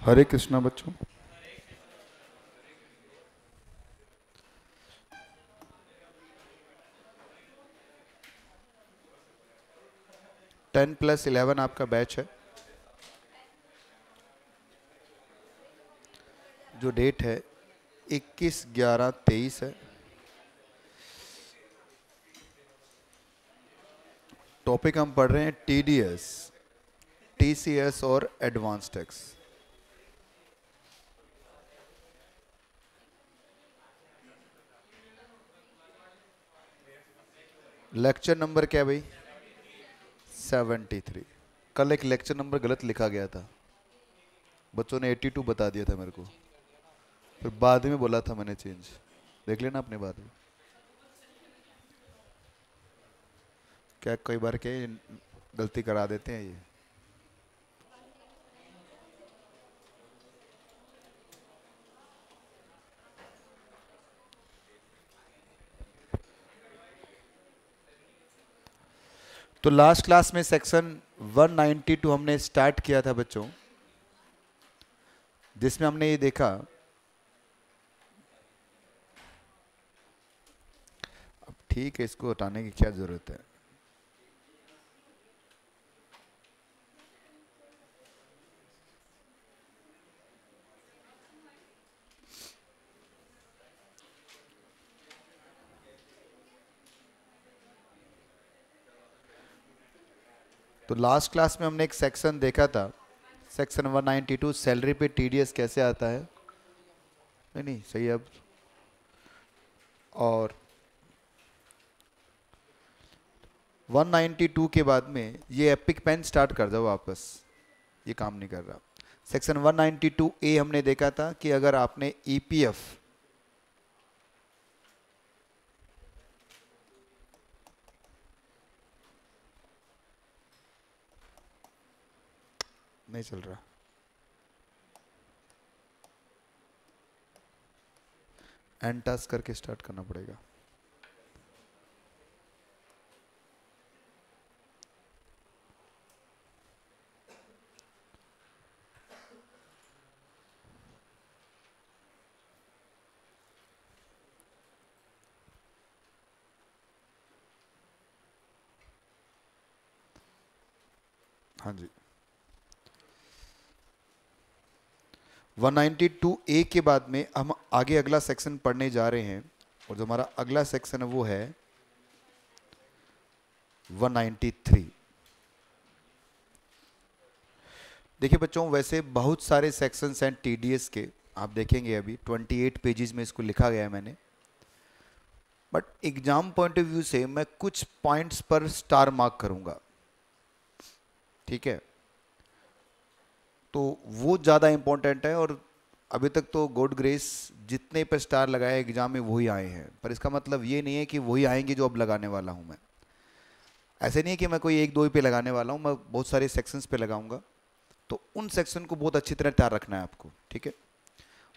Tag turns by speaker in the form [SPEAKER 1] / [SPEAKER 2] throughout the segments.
[SPEAKER 1] हरे कृष्णा बच्चों। 10+11 आपका बैच है। जो डेट है 21/11/23 है। टॉपिक हम पढ़ रहे हैं टीडीएस, टीसीएस और एडवांस टैक्स। लेक्चर नंबर क्या है भाई? 73। कल एक लेक्चर नंबर गलत लिखा गया था, बच्चों ने 82 बता दिया था मेरे को, फिर बाद में बोला था मैंने चेंज। देख लेना अपने बाद में। क्या कई बार क्या गलती करा देते हैं ये। तो लास्ट क्लास में सेक्शन 192 हमने स्टार्ट किया था बच्चों, जिसमें हमने ये देखा अब ठीक है, इसको हटाने की क्या जरूरत है। तो लास्ट क्लास में हमने एक सेक्शन देखा था, सेक्शन 192, सैलरी पे टीडीएस कैसे आता है। नहीं नहीं सही है अब। और 192 के बाद में ये एपिक पेन स्टार्ट कर दो वापस, ये काम नहीं कर रहा। सेक्शन 192 ए हमने देखा था कि अगर आपने ईपीएफ नहीं चल रहा, एंड टास्क करके स्टार्ट करना पड़ेगा। हाँ जी, 192 ए के बाद में हम आगे अगला सेक्शन पढ़ने जा रहे हैं, और जो हमारा अगला सेक्शन है वो है 193। देखिए बच्चों, वैसे बहुत सारे सेक्शंस हैं टीडीएस के, आप देखेंगे अभी 28 पेजेस में इसको लिखा गया है मैंने, but exam point of view से मैं कुछ पॉइंट्स पर स्टार मार्क करूंगा, ठीक है। तो वो ज़्यादा इंपॉर्टेंट है, और अभी तक तो गॉड ग्रेस जितने पे स्टार लगाए एग्जाम में वही आए हैं, पर इसका मतलब ये नहीं है कि वही आएंगे जो अब लगाने वाला हूँ मैं। ऐसे नहीं है कि मैं कोई एक दो ही पे लगाने वाला हूँ, मैं बहुत सारे सेक्शंस पे लगाऊंगा, तो उन सेक्शन को बहुत अच्छी तरह तैयार रखना है आपको, ठीक है।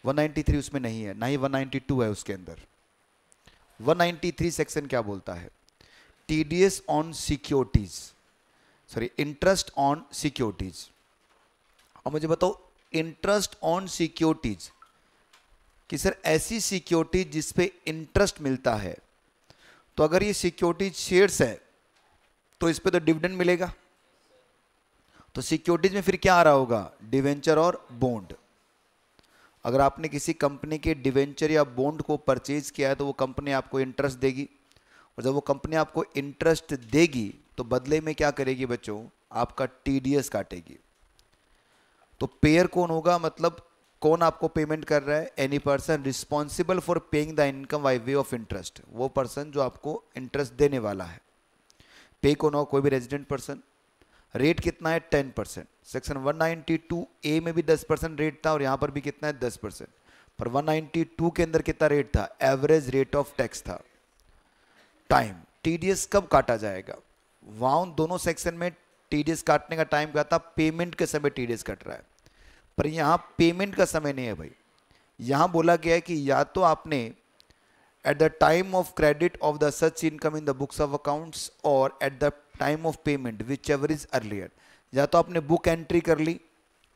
[SPEAKER 1] 193 उसमें नहीं है, ना ही 192 है उसके अंदर। 193 सेक्शन क्या बोलता है? TDS on securities, sorry interest on securities. और मुझे बताओ, इंटरेस्ट ऑन सिक्योरिटीज कि सर ऐसी सिक्योरिटीज जिस पे इंटरेस्ट मिलता है, तो अगर ये सिक्योरिटीज शेयर्स है तो इस पे तो डिविडेंड मिलेगा, तो सिक्योरिटीज में फिर क्या आ रहा होगा? डिवेंचर और बॉन्ड। अगर आपने किसी कंपनी के डिवेंचर या बॉन्ड को परचेज किया है तो वो कंपनी आपको इंटरेस्ट देगी, और जब वो कंपनी आपको इंटरेस्ट देगी तो बदले में क्या करेगी बच्चों? आपका टीडीएस काटेगी। तो पेयर कौन होगा? मतलब कौन आपको पेमेंट कर रहा है? Any person responsible for paying the income by way of interest, वो पर्सन जो आपको इंटरेस्ट देने वाला है। पे कौन होगा? कोई भी रेजिडेंट पर्सन। रेट कितना है? 10%। सेक्शन 192 ए में भी 10% रेट था, और यहां पर भी कितना है? 10%। पर 192 के अंदर कितना रेट था? एवरेज रेट ऑफ टैक्स था। टाइम, टीडीएस कब काटा जाएगा? वहां दोनों सेक्शन में टीडीएस काटने का टाइम क्या था? पेमेंट के समय टीडीएस कट रहा है, पर यहां पेमेंट का समय नहीं है भाई। यहां बोला गया है कि या तो आपने at the time of credit of the such income in the books of accounts, और at the time of payment whichever is earlier. या तो आपने बुक एंट्री कर ली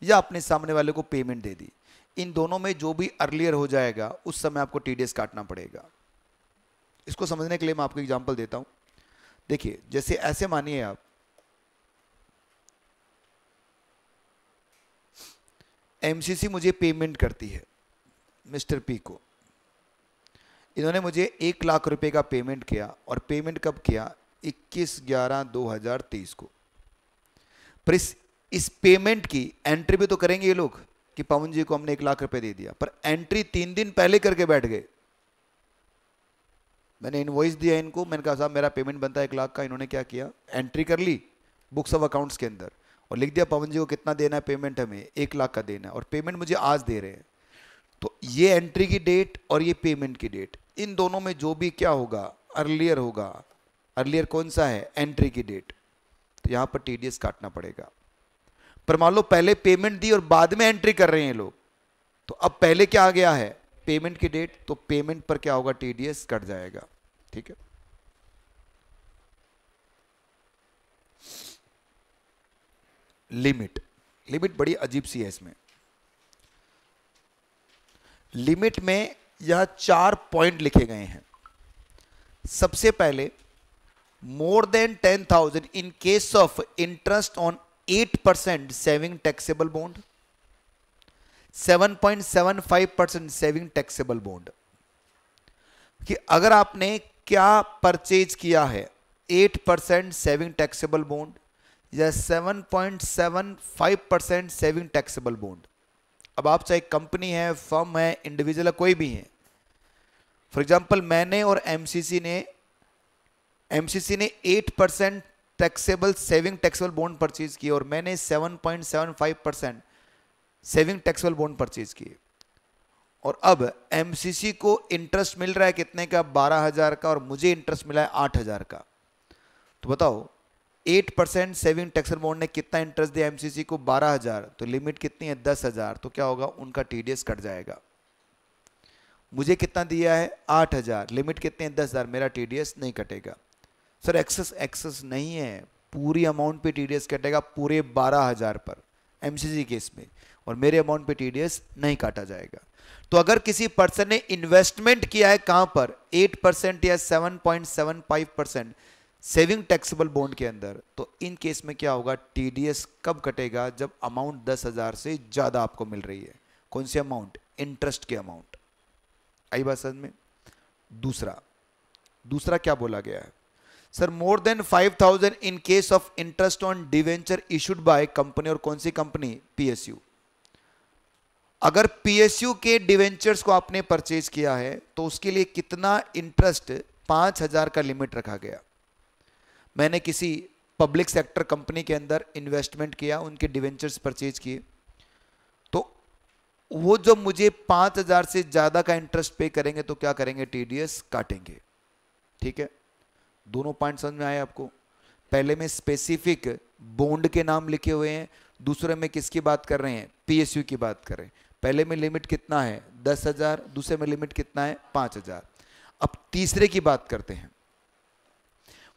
[SPEAKER 1] या अपने सामने वाले को पेमेंट दे दी, इन दोनों में जो भी अर्लियर हो जाएगा उस समय आपको टीडीएस काटना पड़ेगा। इसको समझने के लिए मैं आपको एग्जांपल देता हूं। देखिए जैसे ऐसे मानिए आप एमसीसी मुझे पेमेंट करती है मिस्टर पी को, इन्होंने मुझे 1 लाख रुपए का पेमेंट किया और पेमेंट कब किया, 21/11/2023 को। पर इस पेमेंट की एंट्री भी तो करेंगे ये लोग कि पवन जी को हमने 1 लाख रुपए दे दिया, पर एंट्री 3 दिन पहले करके बैठ गए। मैंने इनवॉइस दिया इनको, मैंने कहा साहब मेरा पेमेंट बनता है 1 लाख का, इन्होंने क्या किया, एंट्री कर ली बुक्स ऑफ अकाउंट्स के अंदर और लिख दिया पवन जी को कितना देना है पेमेंट, हमें 1 लाख का देना है और पेमेंट मुझे आज दे रहे हैं। तो ये एंट्री की डेट और ये पेमेंट की डेट, इन दोनों में जो भी क्या होगा, अर्लियर होगा। अर्लियर कौन सा है, एंट्री की डेट, तो यहां पर टीडीएस काटना पड़ेगा। पर मान लो पहले पेमेंट दी और बाद में एंट्री कर रहे हैं लोग, तो अब पहले क्या आ गया है, पेमेंट की डेट, तो पेमेंट पर क्या होगा, टीडीएस कट जाएगा। ठीक है, लिमिट, लिमिट बड़ी अजीब सी है इसमें। लिमिट में यह 4 पॉइंट लिखे गए हैं। सबसे पहले more than 10,000 in case of interest on 8% saving taxable bond, 7.75% saving taxable bond, कि अगर आपने क्या परचेज किया है, 8% सेविंग टैक्सेबल बॉन्ड या 7.75% सेविंग टैक्सेबल बॉन्ड। अब आप चाहे कंपनी है, फर्म है, इंडिविजुअल है, कोई भी है, फॉर एग्जांपल मैंने और एमसीसी ने 8% taxable saving taxable bond purchase किए और मैंने 7.75% सेविंग टैक्सेबल बॉन्ड परचेज किए, और अब एमसीसी को इंटरेस्ट मिल रहा है कितने का, 12,000 का, और मुझे इंटरेस्ट मिला है 8,000 का। तो बताओ 8% सेविंग टैक्सेबल बॉन्ड ने कितना इंटरेस्ट दिया एमसीसी को, 12,000, तो लिमिट कितनी है, 10,000, तो क्या होगा, उनका टीडीएस कट जाएगा। मुझे कितना दिया है, 8,000, लिमिट कितनी है, 10,000, मेरा टीडीएस नहीं कटेगा। सर एक्सेस नहीं है, पूरी अमाउंट पे टीडीएस कटेगा, पूरे 12,000 पर एमसीसी केस में, और मेरे अमाउंट पे टीडीएस नहीं काटा जाएगा। तो अगर किसी पर्सन ने इन्वेस्टमेंट किया है कहां पर, 8% या 7.75% सेविंग टैक्सेबल बॉन्ड के अंदर, तो इन केस में क्या होगा, टीडीएस कब कटेगा, जब अमाउंट 10,000 से ज्यादा आपको मिल रही है। कौन सी अमाउंट, इंटरेस्ट की अमाउंट। आई बात समझ में। दूसरा क्या बोला गया है, sir more than 5,000 in case of interest on debenture issued by company, और कौन सी कंपनी, पीएसयू। अगर पीएसयू के डिवेंचर्स को आपने परचेज किया है तो उसके लिए कितना इंटरेस्ट, 5,000 का लिमिट रखा गया। मैंने किसी पब्लिक सेक्टर कंपनी के अंदर इन्वेस्टमेंट किया, उनके डिवेंचर्स परचेज किए, तो वो जो मुझे 5,000 से ज्यादा का इंटरेस्ट पे करेंगे तो क्या करेंगे, टीडीएस काटेंगे। ठीक है, दोनों पॉइंट समझ में आए आपको। पहले में स्पेसिफिक बॉन्ड के नाम लिखे हुए हैं, दूसरे में किसकी बात कर रहे हैं, पीएसयू की बात कर रहे हैं। पहले में लिमिट कितना है, 10,000, दूसरे में लिमिट कितना है, 5,000। अब तीसरे की बात करते हैं,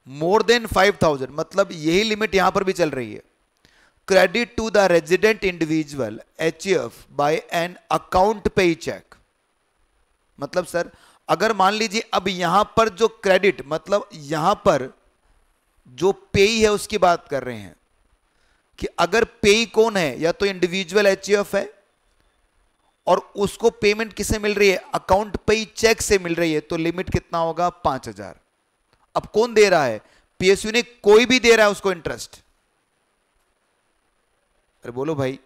[SPEAKER 1] मोर देन 5,000, मतलब यही लिमिट यहां पर भी चल रही है। Credit to the resident individual HUF by an account pay cheque, मतलब सर अगर मान लीजिए अब यहां पर जो क्रेडिट, मतलब यहां पर जो पेई है उसकी बात कर रहे हैं, कि अगर पेई कौन है, या तो इंडिविजुअल एचईएफ है और उसको पेमेंट किससे मिल रही है, अकाउंट पे चेक से मिल रही है, तो लिमिट कितना होगा, 5,000। अब कौन दे रहा है, पीएसयू ने, कोई भी दे रहा है उसको इंटरेस्ट। अरे बोलो भाई,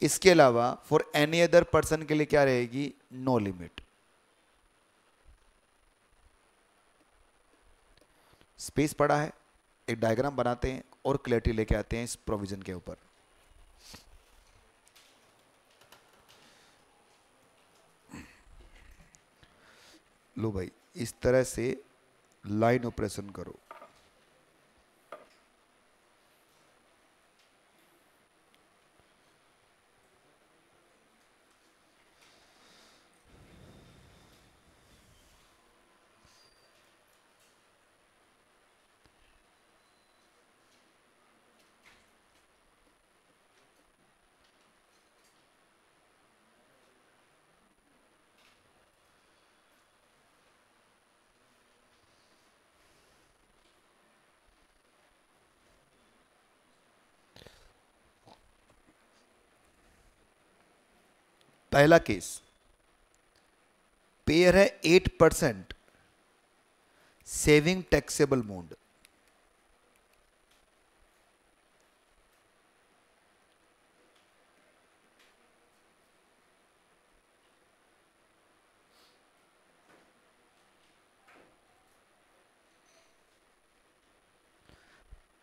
[SPEAKER 1] इसके अलावा फॉर एनी अदर पर्सन के लिए क्या रहेगी, नो लिमिट। स्पेस पड़ा है, एक डायग्राम बनाते हैं और क्लैरिटी लेके आते हैं इस प्रोविजन के ऊपर। लो भाई, इस तरह से लाइन ऑपरेशन करो। पहला केस, पेयर है 8% सेविंग टैक्सेबल मोड।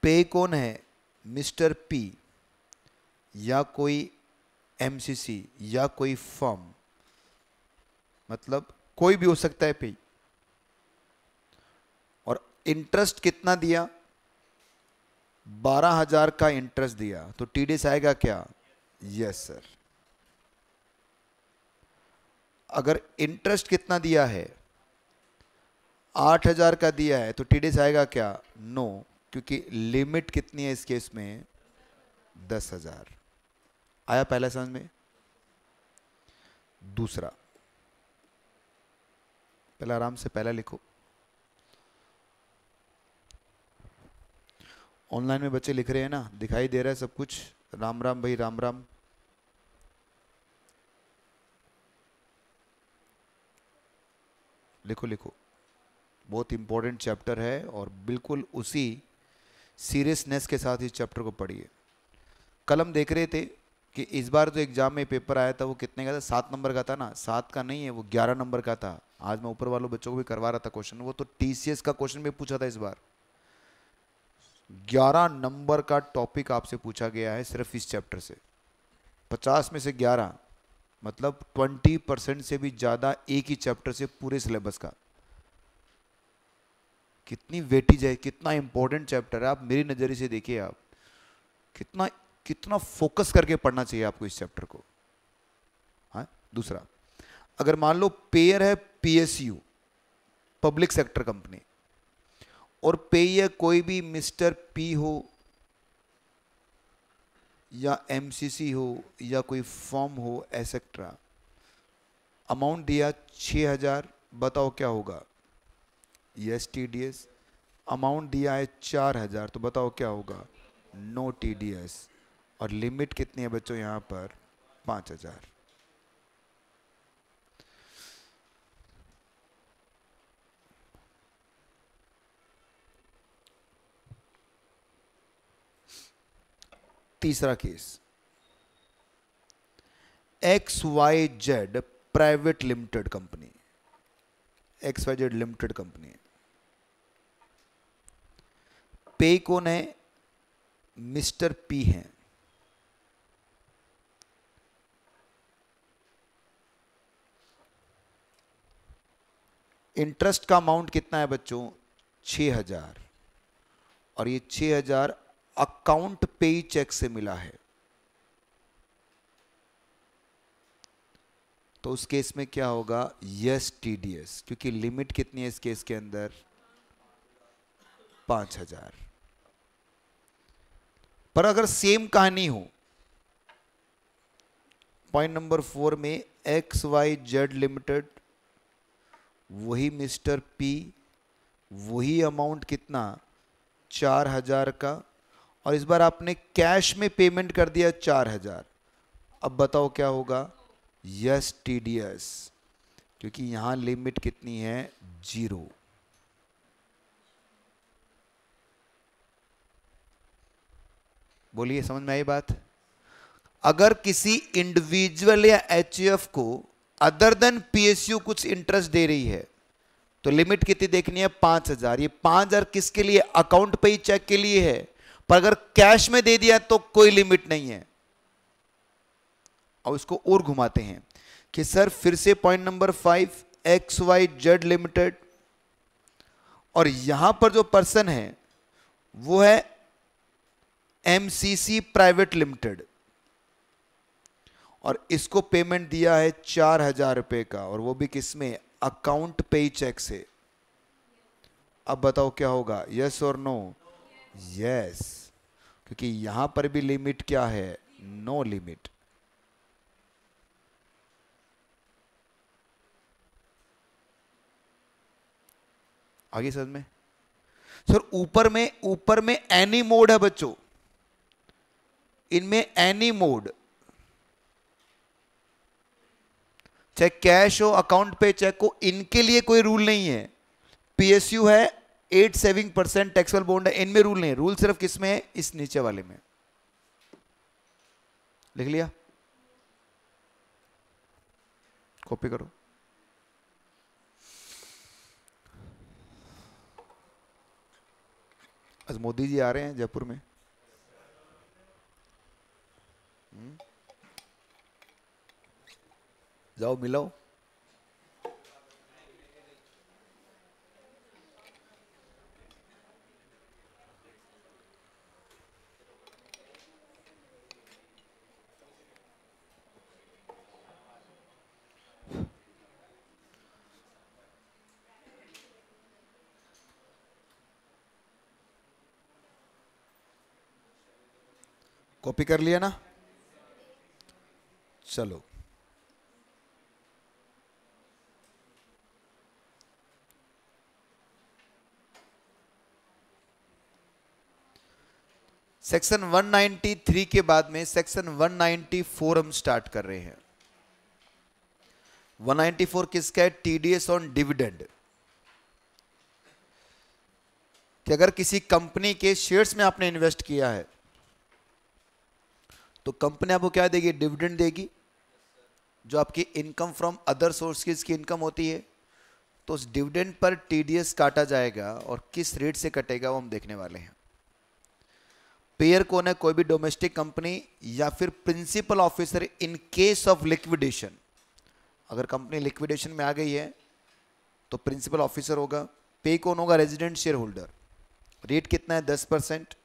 [SPEAKER 1] पे कौन है, मिस्टर पी या कोई एमसीसी या कोई फर्म, मतलब कोई भी हो सकता है पे। और इंटरेस्ट कितना दिया, 12,000 का इंटरेस्ट दिया, तो टीडीएस आएगा क्या, यस सर। अगर इंटरेस्ट कितना दिया है, 8,000 का दिया है, तो टीडीएस आएगा क्या, नो, क्योंकि लिमिट कितनी है इस केस में, 10,000। आया पहला समझ में। दूसरा, पहला आराम से पहला लिखो। ऑनलाइन में बच्चे लिख रहे हैं ना, दिखाई दे रहा है सब कुछ। राम राम भाई, राम राम। लिखो लिखो, बहुत इंपॉर्टेंट चैप्टर है और बिल्कुल उसी सीरियसनेस के साथ इस चैप्टर को पढ़िए। कल हम देख रहे थे कि इस बार जो एग्जाम में पेपर आया था वो कितने का था, 7 नंबर का था ना, 7 का नहीं है, वो 11 नंबर का था। आज मैं ऊपर वालों बच्चों को भी करवा रहा था क्वेश्चन, वो तो टीसीएस का क्वेश्चन भी पूछा था इस बार। 11 नंबर का टॉपिक आपसे पूछा गया है सिर्फ इस चैप्टर से। 50 में से 11, मतलब 20% से भी ज्यादा एक ही चैप्टर से पूरे सिलेबस का। कितनी वेटेज है, कितना इंपॉर्टेंट चैप्टर है। आप मेरी नजरिए से देखिए, आप कितना कितना फोकस करके पढ़ना चाहिए आपको इस चैप्टर को। हाँ, दूसरा, अगर मान लो पेयर है पीएसयू, पब्लिक सेक्टर कंपनी, और पेयर कोई भी मिस्टर पी हो या एमसीसी हो या कोई फॉर्म हो एसेट्रा, अमाउंट दिया 6,000, बताओ क्या होगा, यस टीडीएस। अमाउंट दिया है 4,000, तो बताओ क्या होगा, नो टीडीएस। और लिमिट कितनी है बच्चों यहां पर, 5,000। तीसरा case, XYZ private limited company, XYZ limited company. पे कौन है, मिस्टर पी है। इंटरेस्ट का अमाउंट कितना है बच्चों, 6,000, और ये 6,000 अकाउंट पे चेक से मिला है। तो उस केस में क्या होगा, यस टीडीएस, क्योंकि लिमिट कितनी है इस केस के अंदर, 5,000। पर अगर सेम कहानी हो, पॉइंट नंबर 4 में XYZ लिमिटेड, वही मिस्टर पी, वही अमाउंट कितना, 4,000 का, और इस बार आपने कैश में पेमेंट कर दिया 4,000। अब बताओ क्या होगा, यस टीडीएस, क्योंकि यहां लिमिट कितनी है, 0। बोलिए, समझ में आई बात। अगर किसी इंडिविजुअल या एचयूएफ को अदर देन पीएसयू कुछ इंटरेस्ट दे रही है, तो लिमिट कितनी देखनी है, 5,000। ये 5,000 किसके लिए, अकाउंट पे ही चेक के लिए है, पर अगर कैश में दे दिया तो कोई लिमिट नहीं है। और इसको और घुमाते हैं कि सर फिर से पॉइंट नंबर 5, XYZ लिमिटेड, और यहां पर जो पर्सन है वो है एमसीसी प्राइवेट लिमिटेड, और इसको पेमेंट दिया है 4,000 रुपए का, और वो भी किसमें, अकाउंट पे चेक से। अब बताओ क्या होगा, यस और नो, यस, क्योंकि यहां पर भी लिमिट क्या है, नो लिमिट। आगे समझ में। सर ऊपर में एनी मोड है बच्चों, इनमें एनी मोड, चाहे कैश हो, अकाउंट पे चेक हो, इनके लिए कोई रूल नहीं है। पीएसयू है, 8 सेविंग % टैक्सेबल बॉन्ड है, इनमें रूल नहीं है। रूल सिर्फ किसमें है? इस नीचे वाले में। लिख लिया? कॉपी करो। आज मोदी जी आ रहे हैं जयपुर में। जाओ मिलाओ। कॉपी कर लिया ना? चलो, सेक्शन 193 के बाद में सेक्शन 194 हम स्टार्ट कर रहे हैं। 194 किसका है? TDS on dividend. कि अगर किसी कंपनी के शेयर्स में आपने इन्वेस्ट किया है तो कंपनी आपको क्या देगी? डिविडेंड देगी, जो आपकी इनकम फ्रॉम अदर सोर्सेज की इनकम होती है। तो उस डिविडेंड पर टीडीएस काटा जाएगा, और किस रेट से कटेगा वो हम देखने वाले हैं। पेयर कौन है? कोई भी डोमेस्टिक कंपनी या फिर principal officer in case of liquidation. अगर कंपनी लिक्विडेशन में आ गई है तो प्रिंसिपल ऑफिसर होगा। पे कौन होगा? Resident share holder. रेट कितना है? 10%।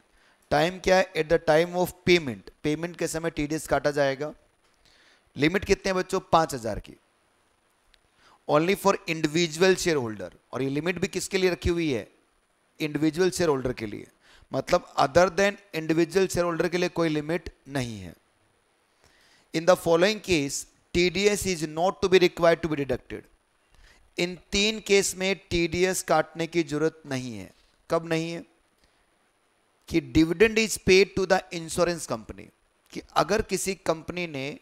[SPEAKER 1] टाइम क्या है? Eight the time of payment. Payment के समय टीडीएस काटा जाएगा। लिमिट कितने बच्चों? 5,000 की। Only for individual share holder. और ये लिमिट भी किसके लिए रखी हुई है? इंडिविजुअल शेयर होल्डर के लिए। मतलब other than individual shareholder के लिए कोई लिमिट नहीं है। In the following case TDS is not to be required to be deducted. इन 3 केस में टीडीएस काटने की जरूरत नहीं है। कब नहीं है? कि dividend is paid to the insurance company. कि अगर किसी कंपनी ने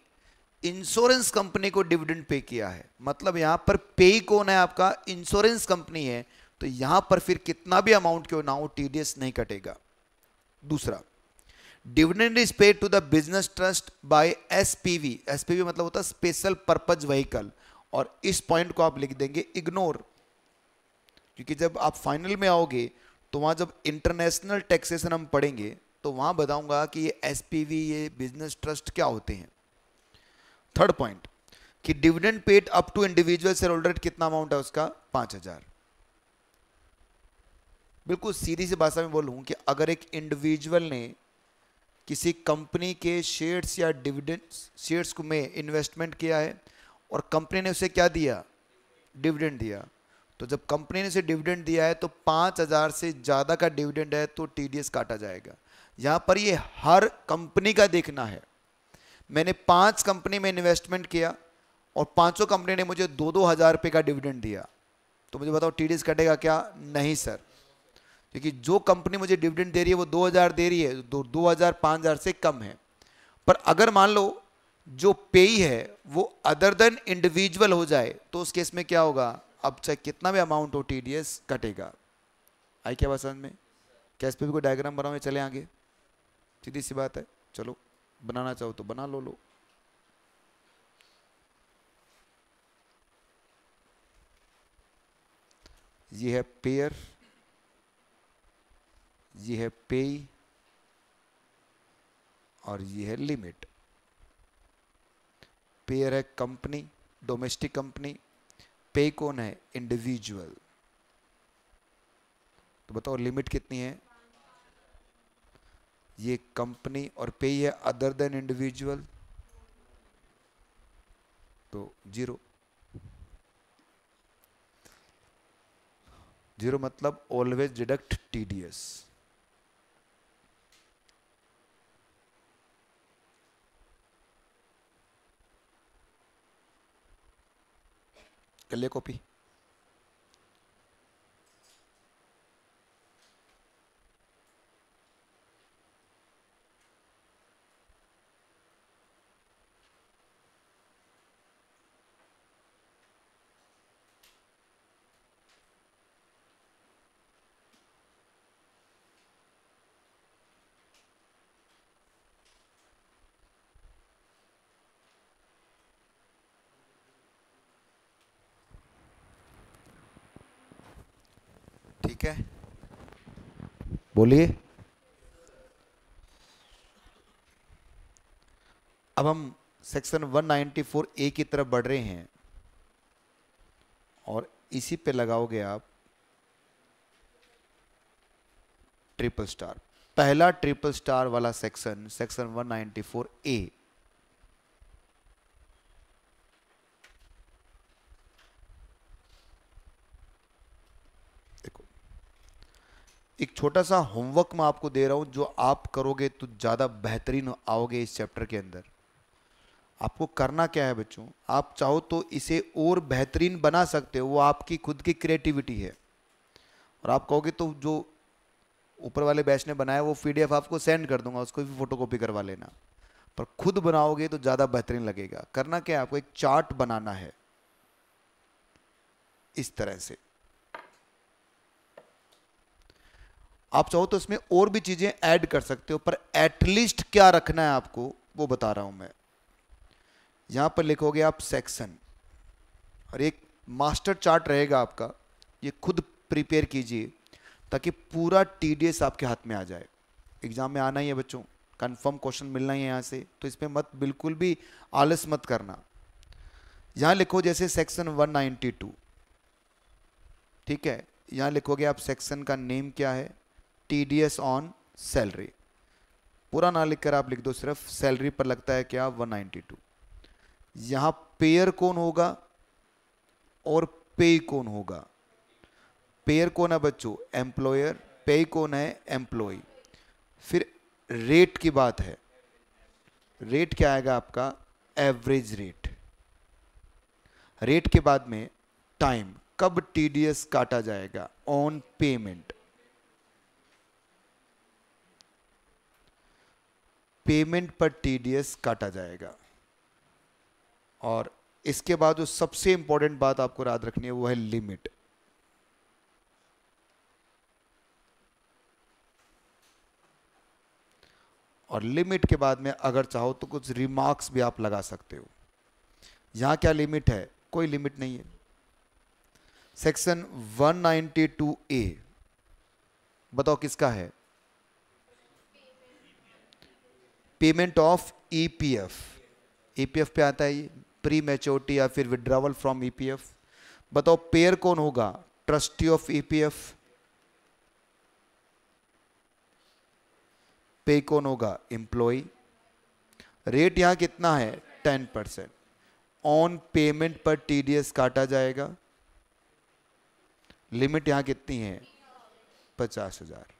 [SPEAKER 1] इंश्योरेंस कंपनी को डिविडेंड पे किया है, मतलब यहां पर पे कौन है? आपका इंश्योरेंस कंपनी है। तो यहां पर फिर कितना भी अमाउंट क्यों ना हो, टीडीएस नहीं कटेगा। दूसरा, dividend is paid to the business trust by SPV. SPV मतलब होता है स्पेशल पर्पज व्हीकल। और इस पॉइंट को आप लिख देंगे इग्नोर, क्योंकि जब आप फाइनल में आओगे तो वहां जब इंटरनेशनल टैक्सेशन हम पढ़ेंगे तो वहां बताऊंगा कि ये एसपीवी, ये बिजनेस ट्रस्ट क्या होते हैं। थर्ड पॉइंट, कि dividend paid up to individual shareholder, कितना अमाउंट है उसका? 5,000। बिल्कुल सीधी सी भाषा में बोलूं कि अगर एक इंडिविजुअल ने किसी कंपनी के शेयर्स या डिविडेंड शेयर्स को में इन्वेस्टमेंट किया है और कंपनी ने उसे क्या दिया? डिविडेंड दिया। तो जब कंपनी ने उसे डिविडेंड दिया है तो 5,000 से ज़्यादा का डिविडेंड है तो टीडीएस काटा जाएगा। यहाँ पर ये हर कंपनी का देखना है। मैंने 5 कंपनी में इन्वेस्टमेंट किया और पांचों कंपनी ने मुझे 2-2 हज़ार रुपये का डिविडेंड दिया, तो मुझे बताओ टीडीएस कटेगा क्या? नहीं सर, क्योंकि जो कंपनी मुझे डिविडेंड दे रही है वो 2,000 दे रही है, 2,000 5,000 से कम है। पर अगर मान लो जो पेई है वो अदर देन इंडिविजुअल हो जाए तो उस केस में क्या होगा? अब चाहे कितना भी अमाउंट हो टीडीएस कटेगा। आई क्या बात समझ में? क्या इस पे भी कोई डायग्राम बनाओ, चले आगे? सीधी सी बात है। चलो, बनाना चाहो तो बना लो। ये है पेयर, ये है पेई, और ये है लिमिट। पेयर है कंपनी, डोमेस्टिक कंपनी। पे कौन है? इंडिविजुअल। तो बताओ लिमिट कितनी है? ये कंपनी, और पे है अदर देन इंडिविजुअल, तो 0। 0 मतलब ऑलवेज डिडक्ट टीडीएस। कर लिया कॉपी? ठीक है, बोलिए। अब हम सेक्शन 194 ए की तरफ बढ़ रहे हैं और इसी पे लगाओगे आप ट्रिपल स्टार। पहला ट्रिपल स्टार वाला सेक्शन, सेक्शन 194 ए। देखो, एक छोटा सा होमवर्क मैं आपको दे रहा हूं, जो आप करोगे तो ज्यादा बेहतरीन आओगे इस चैप्टर के अंदर। आपको करना क्या है बच्चों, आप चाहो तो इसे और बेहतरीन बना सकते हो, वो आपकी खुद की क्रिएटिविटी है। और आप कहोगे तो जो ऊपर वाले बैच ने बनाया वो पीडीएफ आपको सेंड कर दूंगा, उसको भी फोटोकॉपी करवा लेना। पर खुद बनाओगे तो ज़्यादा बेहतरीन लगेगा। करना क्या है, आपको एक चार्ट बनाना है इस तरह से। आप चाहो तो इसमें और भी चीज़ें ऐड कर सकते हो, पर एटलीस्ट क्या रखना है आपको वो बता रहा हूं मैं। यहां पर लिखोगे आप सेक्शन, और एक मास्टर चार्ट रहेगा आपका, ये खुद प्रिपेयर कीजिए ताकि पूरा टीडीएस आपके हाथ में आ जाए। एग्जाम में आना ही है बच्चों, कंफर्म क्वेश्चन मिलना ही है यहाँ से, तो इसमें मत बिल्कुल भी आलस मत करना। यहाँ लिखो जैसे सेक्शन 192, ठीक है। यहाँ लिखोगे आप सेक्शन का नेम क्या है, टीडीएस ऑन सैलरी। पूरा ना लिखकर आप लिख दो सिर्फ सैलरी पर लगता है क्या 192। यहाँ पेयर कौन होगा और पे कौन होगा। पेयर कौन है बच्चों, एम्प्लॉयर। पे कौन है, एम्प्लॉय। फिर रेट की बात है, रेट क्या आएगा आपका, एवरेज रेट। रेट के बाद में टाइम, कब टीडीएस काटा जाएगा, ऑन पेमेंट। पेमेंट पर टीडीएस काटा जाएगा। और इसके बाद जो सबसे इंपॉर्टेंट बात आपको याद रखनी है वो है लिमिट। और लिमिट के बाद में अगर चाहो तो कुछ रिमार्क्स भी आप लगा सकते हो। यहां क्या लिमिट है, कोई लिमिट नहीं है। सेक्शन 192 ए बताओ किसका है, पेमेंट ऑफ ईपीएफ। ईपीएफ पे आता है ये, प्री मैच्योरिटी या फिर विड्रॉवल फ्रॉम ईपीएफ। बताओ पेयर कौन होगा, ट्रस्टी ऑफ ईपीएफ। पे कौन होगा, एम्प्लॉय। रेट यहां कितना है, 10%। ऑन पेमेंट पर टीडीएस काटा जाएगा। लिमिट यहां कितनी है, 50,000।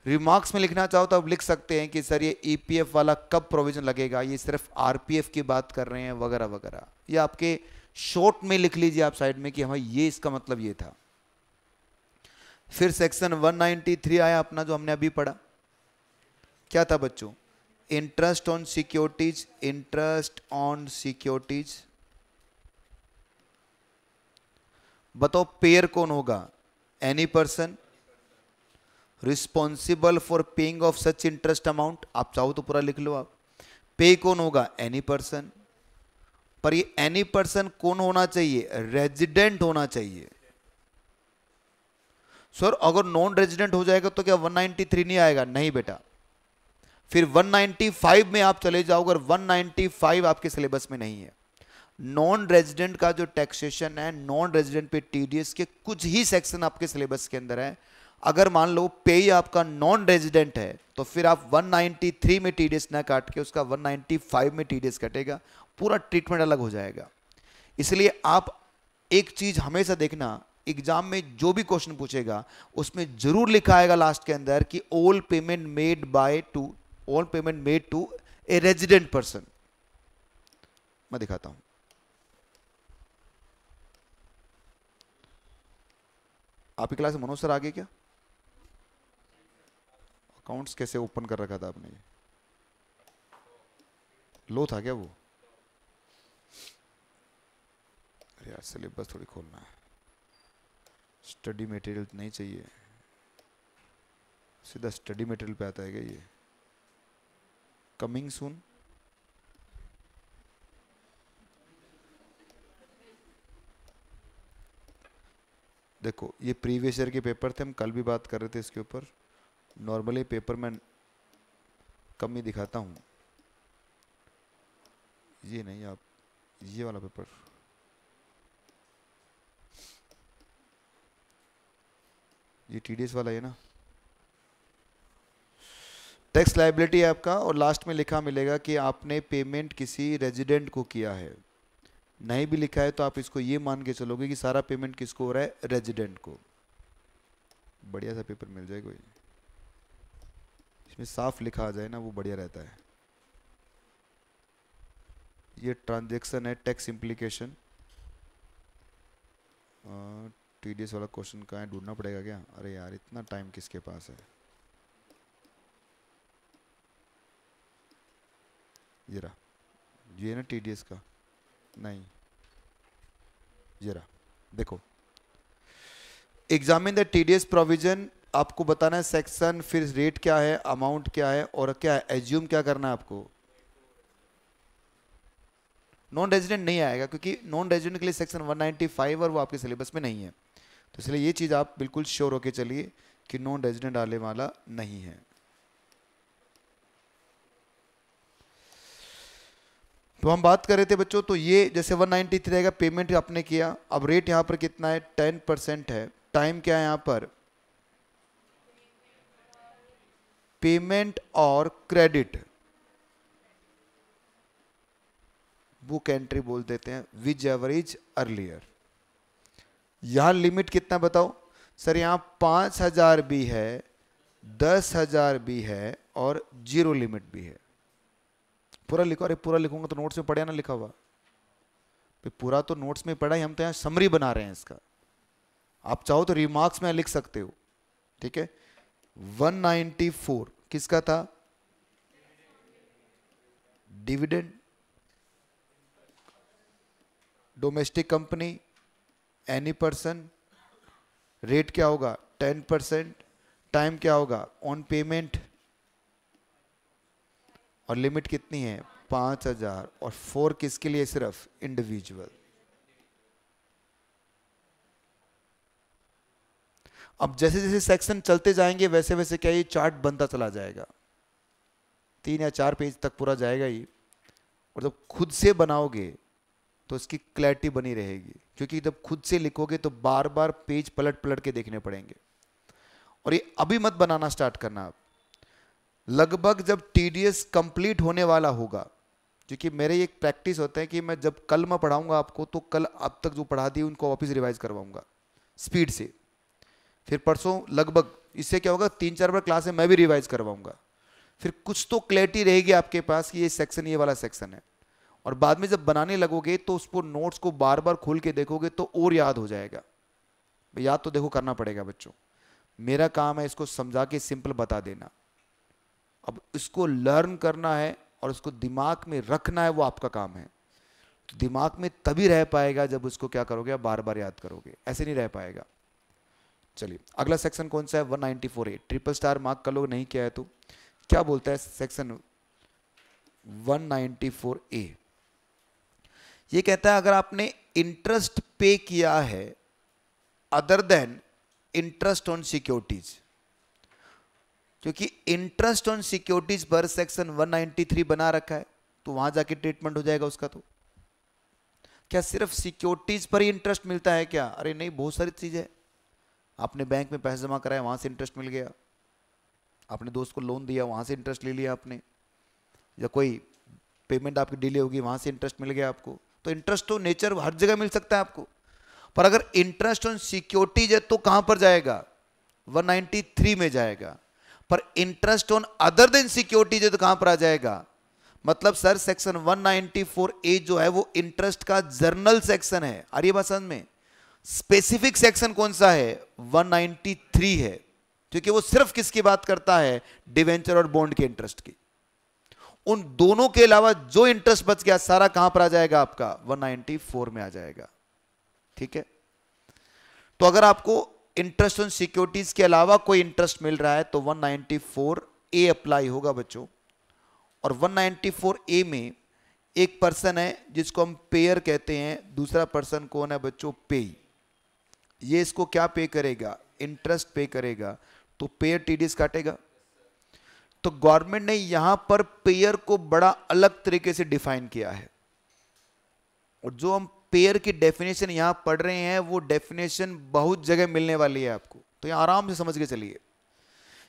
[SPEAKER 1] रिमार्क्स में लिखना चाहो तो आप लिख सकते हैं कि सर ये ईपीएफ वाला कब प्रोविजन लगेगा, ये सिर्फ आरपीएफ की बात कर रहे हैं वगैरह वगैरह। ये आपके शॉर्ट में लिख लीजिए आप साइड में कि हमें ये इसका मतलब ये था। फिर सेक्शन 193 आया अपना, जो हमने अभी पढ़ा। क्या था बच्चों, interest on securities. Interest on securities. बताओ पेयर कौन होगा, any person responsible for paying of such interest amount. आप चाहो तो पूरा लिख लो आप। पे कौन होगा, एनी पर्सन। पर ये एनी पर्सन कौन होना चाहिए, रेजिडेंट होना चाहिए। सर अगर नॉन रेजिडेंट हो जाएगा तो क्या 193 नहीं आएगा, नहीं बेटा। फिर 195 में आप चले जाओ, अगर 195 आपके सिलेबस में नहीं है। नॉन रेजिडेंट का जो टैक्सेशन है, नॉन रेजिडेंट पे टीडीएस के कुछ ही सेक्शन आपके सिलेबस के अंदर है। अगर मान लो पे आपका नॉन रेजिडेंट है तो फिर आप 193 में टीडीएस ना काट के उसका 195 में टीडीएस कटेगा, पूरा ट्रीटमेंट अलग हो जाएगा। इसलिए आप एक चीज हमेशा देखना, एग्जाम में जो भी क्वेश्चन पूछेगा उसमें जरूर लिखा आएगा लास्ट के अंदर कि all payment made by to, all payment made to a resident person. मैं दिखाता हूं, आपकी क्लास में मनोज सर आगे क्या, अकाउंट्स कैसे ओपन कर रखा था आपने, लो था क्या वो। अरे यार सिलेबस थोड़ी खोलना है, स्टडी मटेरियल नहीं चाहिए, सीधा स्टडी मटेरियल पे आता है क्या ये। कमिंग सून, देखो ये प्रीवियस ईयर के पेपर थे, हम कल भी बात कर रहे थे इसके ऊपर। नॉर्मली पेपर में कम ही दिखाता हूँ, ये नहीं, आप ये वाला पेपर, ये टीडीएस वाला है ना, टैक्स लायबिलिटी है आपका, और लास्ट में लिखा मिलेगा कि आपने पेमेंट किसी रेजिडेंट को किया है। नहीं भी लिखा है तो आप इसको ये मान के चलोगे कि सारा पेमेंट किसको हो रहा है, रेजिडेंट को। बढ़िया सा पेपर मिल जाए कोई, इसमें साफ लिखा आ जाए ना, वो बढ़िया रहता है। ये ट्रांजैक्शन है, टैक्स इम्प्लीकेशन। टीडीएस वाला क्वेश्चन कहाँ है, ढूंढना पड़ेगा क्या? अरे यार इतना टाइम किसके पास है। ये रहा, ये ना टीडीएस का, नहीं ये रहा, देखो एग्जामिन द टीडीएस प्रोविजन, आपको बताना है सेक्शन, फिर रेट क्या है, अमाउंट क्या है, और क्या है, एज्यूम क्या करना है आपको। नॉन रेजिडेंट नहीं आएगा क्योंकि नॉन रेजिडेंट के लिए सेक्शन 195 और वो आपके सिलेबस में नहीं है, तो इसलिए ये चीज आप बिल्कुल श्योर होके चलिए कि नॉन रेजिडेंट आने वाला नहीं है। तो हम बात कर रहे थे बच्चों, तो ये जैसे 193 रहेगा, पेमेंट आपने किया, अब रेट यहां पर कितना है, 10% है। टाइम क्या है यहां पर, पेमेंट और क्रेडिट, बुक एंट्री बोल देते हैं, विच एवरेज अर्लियर। यहां लिमिट कितना बताओ सर, यहां 5000 भी है, 10,000 भी है, और 0 लिमिट भी है। पूरा लिखो, अरे पूरा लिखूंगा तो नोट्स में पढ़ा ना लिखा हुआ, पूरा तो नोट्स में पढ़ा ही, हम तो यहां समरी बना रहे हैं इसका। आप चाहो तो रिमार्क्स में लिख सकते हो, ठीक है। 194 किसका था, dividend, domestic company, any person, rate क्या होगा 10%, टाइम क्या होगा ऑन पेमेंट, और लिमिट कितनी है 5000, और 4 किसके लिए, सिर्फ इंडिविजुअल। अब जैसे जैसे सेक्शन चलते जाएंगे वैसे वैसे क्या ये चार्ट बनता चला जाएगा, 3 या 4 पेज तक पूरा जाएगा ही, और जब खुद से बनाओगे तो इसकी क्लैरिटी बनी रहेगी, क्योंकि जब खुद से लिखोगे तो बार बार पेज पलट पलट के देखने पड़ेंगे। और ये अभी मत बनाना स्टार्ट करना आप, लगभग जब टीडीएस कंप्लीट होने वाला होगा, क्योंकि मेरे एक प्रैक्टिस होता है कि मैं जब कल मैं पढ़ाऊंगा आपको, तो कल अब तक जो पढ़ा दी उनको वापस रिवाइज करवाऊंगा स्पीड से, फिर परसों लगभग, इससे क्या होगा 3-4 बार क्लास में मैं भी रिवाइज करवाऊंगा, फिर कुछ तो क्लैरिटी रहेगी आपके पास कि ये सेक्शन ये वाला सेक्शन है, और बाद में जब बनाने लगोगे तो उसको नोट्स को बार बार खोल के देखोगे तो और याद हो जाएगा। याद तो देखो करना पड़ेगा बच्चों, मेरा काम है इसको समझा के सिंपल बता देना, अब इसको लर्न करना है और उसको दिमाग में रखना है, वो आपका काम है। तो दिमाग में तभी रह पाएगा जब उसको क्या करोगे, बार बार याद करोगे, ऐसे नहीं रह पाएगा। चलिए अगला सेक्शन कौन सा है, 194A, ट्रिपल स्टार मार्क कर लो, नहीं किया है तो क्या बोलता है सेक्शन 194A, ये कहता है अगर आपने इंटरेस्ट पे किया है other than interest on securities, क्योंकि इंटरेस्ट ऑन सिक्योरिटीज पर सेक्शन 193 बना रखा है, तो वहां जाके ट्रीटमेंट हो जाएगा उसका। तो क्या सिर्फ सिक्योरिटीज पर ही इंटरेस्ट मिलता है क्या, अरे नहीं, बहुत सारी चीजें, आपने बैंक में पैसे जमा कराए वहां से इंटरेस्ट मिल गया, आपने दोस्त को लोन दिया वहां से इंटरेस्ट ले लिया आपने, या कोई पेमेंट आपकी डिले होगी वहां से इंटरेस्ट मिल गया आपको। तो इंटरेस्ट तो नेचर हर जगह मिल सकता है आपको, पर अगर इंटरेस्ट ऑन सिक्योरिटीज है तो कहां पर जाएगा, 193 में जाएगा, पर interest on other than securities है तो कहां पर आ जाएगा। मतलब सर सेक्शन 194A जो है वो इंटरेस्ट का जर्नल सेक्शन है, आ रही है बात समझ में। स्पेसिफिक सेक्शन कौन सा है, 193 है, क्योंकि वो सिर्फ किसकी बात करता है, डिवेंचर और बॉन्ड के इंटरेस्ट की। उन दोनों के अलावा जो इंटरेस्ट बच गया सारा कहां पर आ जाएगा, आपका 194 में आ जाएगा, ठीक है। तो अगर आपको इंटरेस्ट ऑन सिक्योरिटीज के अलावा कोई इंटरेस्ट मिल रहा है तो 194A अप्लाई होगा बच्चों। और 194A में एक पर्सन है जिसको हम पेयर कहते हैं, दूसरा पर्सन कौन है बच्चों, पेई। ये इसको क्या पे करेगा, इंटरेस्ट पे करेगा, तो पेयर टीडीएस काटेगा। तो गवर्नमेंट ने यहां पर पेयर को बड़ा अलग तरीके से डिफाइन किया है, और जो हम पेयर की डेफिनेशन यहां पढ़ रहे हैं वो डेफिनेशन बहुत जगह मिलने वाली है आपको, तो यहां आराम से समझ के चलिए।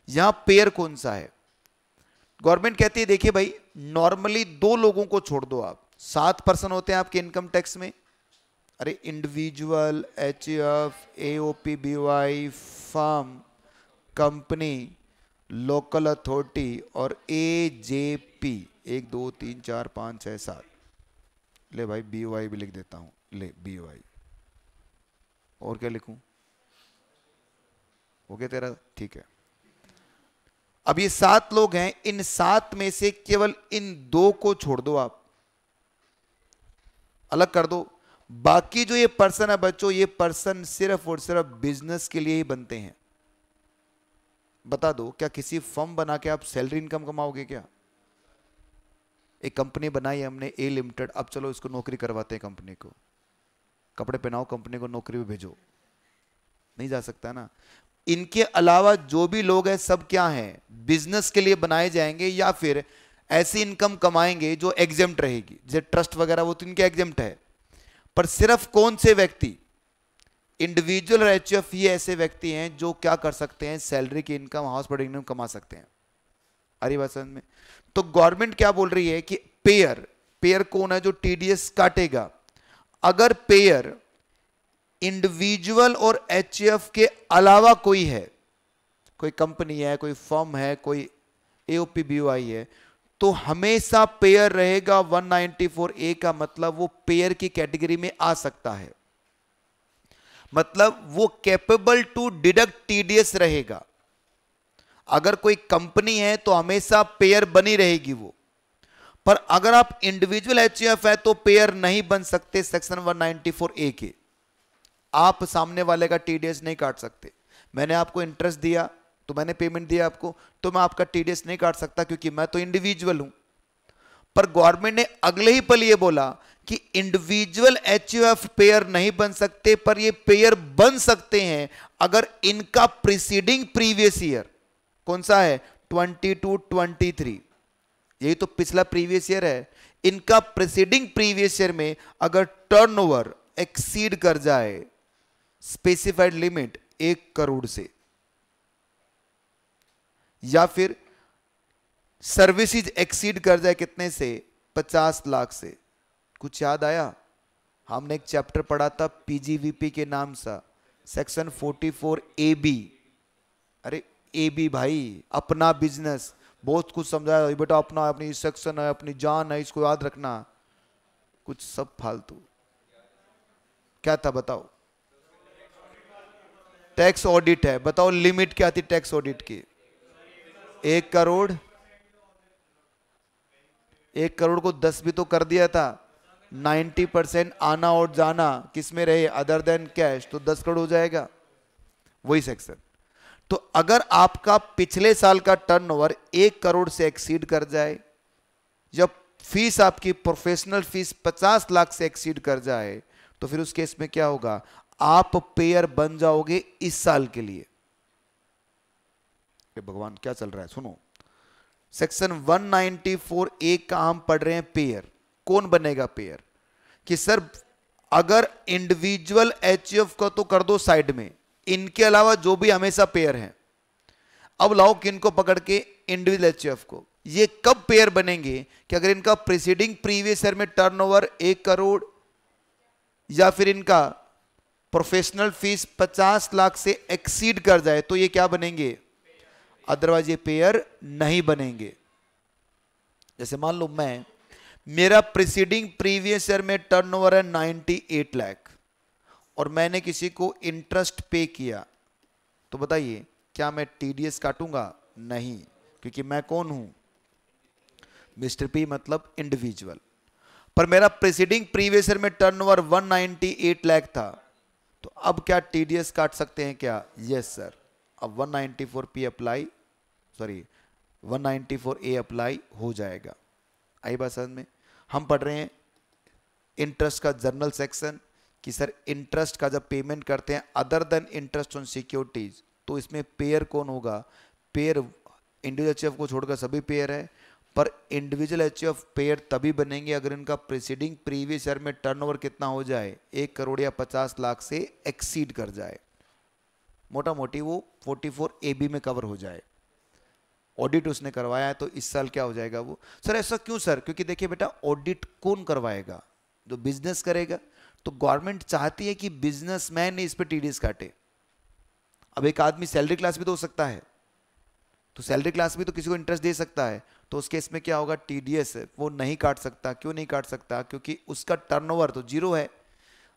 [SPEAKER 1] यहां पेयर कौन सा है, गवर्नमेंट कहती है देखिए भाई नॉर्मली दो लोगों को छोड़ दो आप, 7% होते हैं आपके इनकम टैक्स में, अरे individual, HUF, AOP, BOI, firm, company, local authority और एजेपी, 1 2 3 4 5 6 7, ले भाई बीवाई भी लिख देता हूं, ले बीवाई, और क्या लिखूं, हो गया तेरा, ठीक है। अब ये 7 लोग हैं, इन 7 में से केवल इन 2 को छोड़ दो आप, अलग कर दो। बाकी जो ये पर्सन है बच्चों, ये पर्सन सिर्फ और सिर्फ बिजनेस के लिए ही बनते हैं। बता दो, क्या किसी फर्म बना के आप सैलरी इनकम कमाओगे क्या? एक कंपनी बनाई हमने ए लिमिटेड, अब चलो इसको नौकरी करवाते हैं, कंपनी को कपड़े पहनाओ, कंपनी को नौकरी पे भेजो, नहीं जा सकता ना। इनके अलावा जो भी लोग हैं सब क्या हैं, बिजनेस के लिए बनाए जाएंगे या फिर ऐसी इनकम कमाएंगे जो एग्जेम्प्ट रहेगी, जैसे ट्रस्ट वगैरह वो तो इनके एग्जेम्प्ट है। पर सिर्फ कौन से व्यक्ति, इंडिविजुअल और एचएफ, ये ऐसे व्यक्ति हैं जो क्या कर सकते हैं, सैलरी की इनकम, हाउस होल्ड इनकम कमा सकते हैं। अरे बात समझ में? तो गवर्नमेंट क्या बोल रही है कि पेयर कौन है जो टीडीएस काटेगा? अगर पेयर इंडिविजुअल और एचएफ के अलावा कोई है, कोई कंपनी है, कोई फर्म है, कोई एओपी बीओआई है, तो हमेशा पेयर रहेगा 194A का, मतलब वो पेयर की कैटेगरी में आ सकता है, मतलब वो कैपेबल टू डिडक्ट टीडीएस रहेगा। अगर कोई कंपनी है तो हमेशा पेयर बनी रहेगी वो, पर अगर आप इंडिविजुअल एचयूएफ है तो पेयर नहीं बन सकते सेक्शन 194A के, आप सामने वाले का टीडीएस नहीं काट सकते। मैंने आपको इंटरेस्ट दिया तो मैंने पेमेंट दिया आपको, तो मैं आपका टीडीएस नहीं काट सकता क्योंकि मैं तो इंडिविजुअल हूं। पर गवर्नमेंट ने अगले ही पल ये बोला कि इंडिविजुअल एचयूएफ पेयर नहीं बन सकते, पर ये पेयर बन सकते हैं अगर इनका प्रीसीडिंग प्रीवियस ईयर कौन सा है, 22-23, यही तो पिछला प्रीवियस ईयर है। इनका प्रीसीडिंग प्रीवियस ईयर में अगर टर्नओवर एक्सीड कर जाए स्पेसिफाइड लिमिट 1 करोड़ से, या फिर सर्विसेज एक्सीड कर जाए कितने से, 50 लाख से। कुछ याद आया? हमने एक चैप्टर पढ़ा था पीजीवीपी के नाम सा, सेक्शन 44AB। अरे AB भाई, अपना बिजनेस, बहुत कुछ समझाया बेटा, अपना, अपनी सेक्शन है, अपनी जान है, इसको याद रखना। कुछ सब फालतू। क्या था बताओ? टैक्स ऑडिट है। बताओ लिमिट क्या थी टैक्स ऑडिट की? 1 करोड़। 1 करोड़ को 10 भी तो कर दिया था। 90% आना और जाना किसमें रहे, अदर देन कैश, तो 10 करोड़ हो जाएगा, वही सेक्शन। तो अगर आपका पिछले साल का टर्नओवर 1 करोड़ से एक्सीड कर जाए, जब फीस आपकी प्रोफेशनल फीस 50 लाख से एक्सीड कर जाए, तो फिर उस केस में क्या होगा, आप पेयर बन जाओगे इस साल के लिए। भगवान क्या चल रहा है, सुनो। सेक्शन 194A का हम पढ़ रहे हैं पेयर। कौन बनेगा पेयर? कि सर अगर इंडिविजुअल एचयूएफ को तो कर दो साइड में, इनके अलावा जो भी हमेशा पेयर हैं, अब लाओ किनको पकड़ के, इंडिविजुअल एचयूएफ को। ये कब पेयर बनेंगे कि अगर इनका प्रीसीडिंग प्रीवियस ईयर में टर्नओवर 1 करोड़ या फिर इनका प्रोफेशनल फीस 50 लाख से एक्सीड कर जाए, तो ये क्या बनेंगे, अदरवाइज ये पेयर नहीं बनेंगे। जैसे मान लो मेरा प्रीसीडिंग प्रीवियस ईयर में टर्नओवर है 98 लाख और मैंने किसी को इंटरेस्ट पे किया, तो बताइए क्या मैं टीडीएस काटूंगा? नहीं, क्योंकि मैं कौन हूं, मिस्टर पी, मतलब इंडिविजुअल। पर मेरा प्रीसीडिंग प्रीवियस ईयर में टर्नओवर 198 लाख था, तो अब क्या टीडीएस काट सकते हैं क्या? Yes sir. अब 194P apply, sorry 194A apply हो जाएगा। आई बात समझ में? हम पढ़ रहे हैं इंटरेस्ट का जनरल सेक्शन कि सर इंटरेस्ट का जब पेमेंट करते हैं other than interest on securities, तो इसमें पेयर कौन होगा? पेयर इंडिविजुअल एचयूएफ को छोड़कर सभी पेयर है, पर इंडिविजुअल एचयूएफ पेयर तभी बनेंगे अगर इनका प्रीसीडिंग प्रीवियस ईयर में टर्नओवर कितना हो जाए, 1 करोड़ या 50 लाख से एक्सीड कर जाए, मोटा मोटी वो 44 AB में कवर हो जाए। ऑडिट उसने करवाया है तो इस साल क्या हो जाएगा वो। सर ऐसा क्यों सर? क्योंकि देखिए बेटा, ऑडिट कौन करवाएगा? जो बिजनेस करेगा। तो गवर्नमेंट चाहती है कि बिजनेसमैन इस पे टीडीएस काटे। अब एक आदमी सैलरी क्लास भी तो हो सकता है, तो सैलरी क्लास भी तो किसी को इंटरेस्ट दे सकता है, तो उस केस में क्या होगा? टीडीएस वो नहीं काट सकता। क्यों नहीं काट सकता? क्योंकि उसका टर्नओवर तो जीरो है।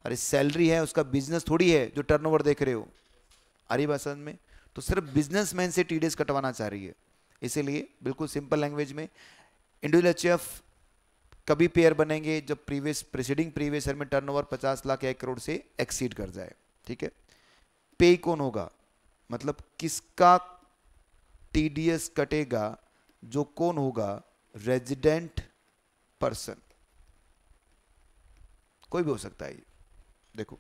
[SPEAKER 1] अरे सैलरी है, उसका बिजनेस थोड़ी है जो टर्नओवर देख रहे हो। आ रही बात समझ में? तो सिर्फ बिजनेसमैन से टीडीएस कटवाना चाह रही है। इसीलिए बिल्कुल सिंपल लैंग्वेज में, इंडिविजुअल एचयूएफ कभी पेयर बनेंगे जब प्रीसीडिंग प्रीवियस ईयर में टर्नओवर 50 लाख या 1 करोड़ से एक्सीड कर जाए। ठीक है। पे कौन होगा? मतलब किसका टीडीएस कटेगा? जो कौन होगा? रेजिडेंट पर्सन, कोई भी हो सकता है। देखो,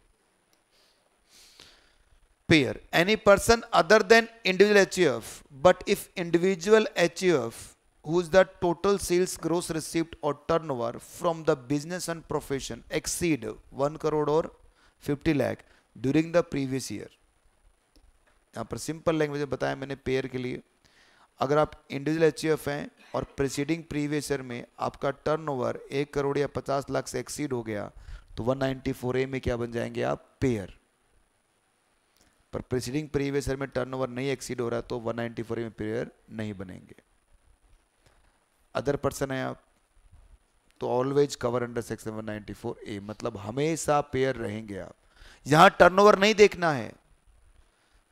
[SPEAKER 1] payer any person other than individual HUF, but if individual HUF whose the total sales gross received or turnover from the business and profession exceed 1 crore or 50 lakh during the previous year। यहाँ पर simple language में बताया मैंने pair के लिए। अगर आप individual HUF हैं और प्रीसीडिंग प्रीवियस ईयर में आपका टर्नओवर 1 करोड़ या 50 लाख से एक्सीड हो गया तो 194A में क्या बन जाएंगे आप? पेयर। पर प्रीसीडिंग प्रीवियस ईयर में टर्नओवर नहीं एक्सीड हो रहा तो 194A में पेयर नहीं बनेंगे। अदर पर्सन है आप तो always cover under section 194A, मतलब हमेशा पेयर रहेंगे आप। यहां टर्नओवर नहीं देखना है।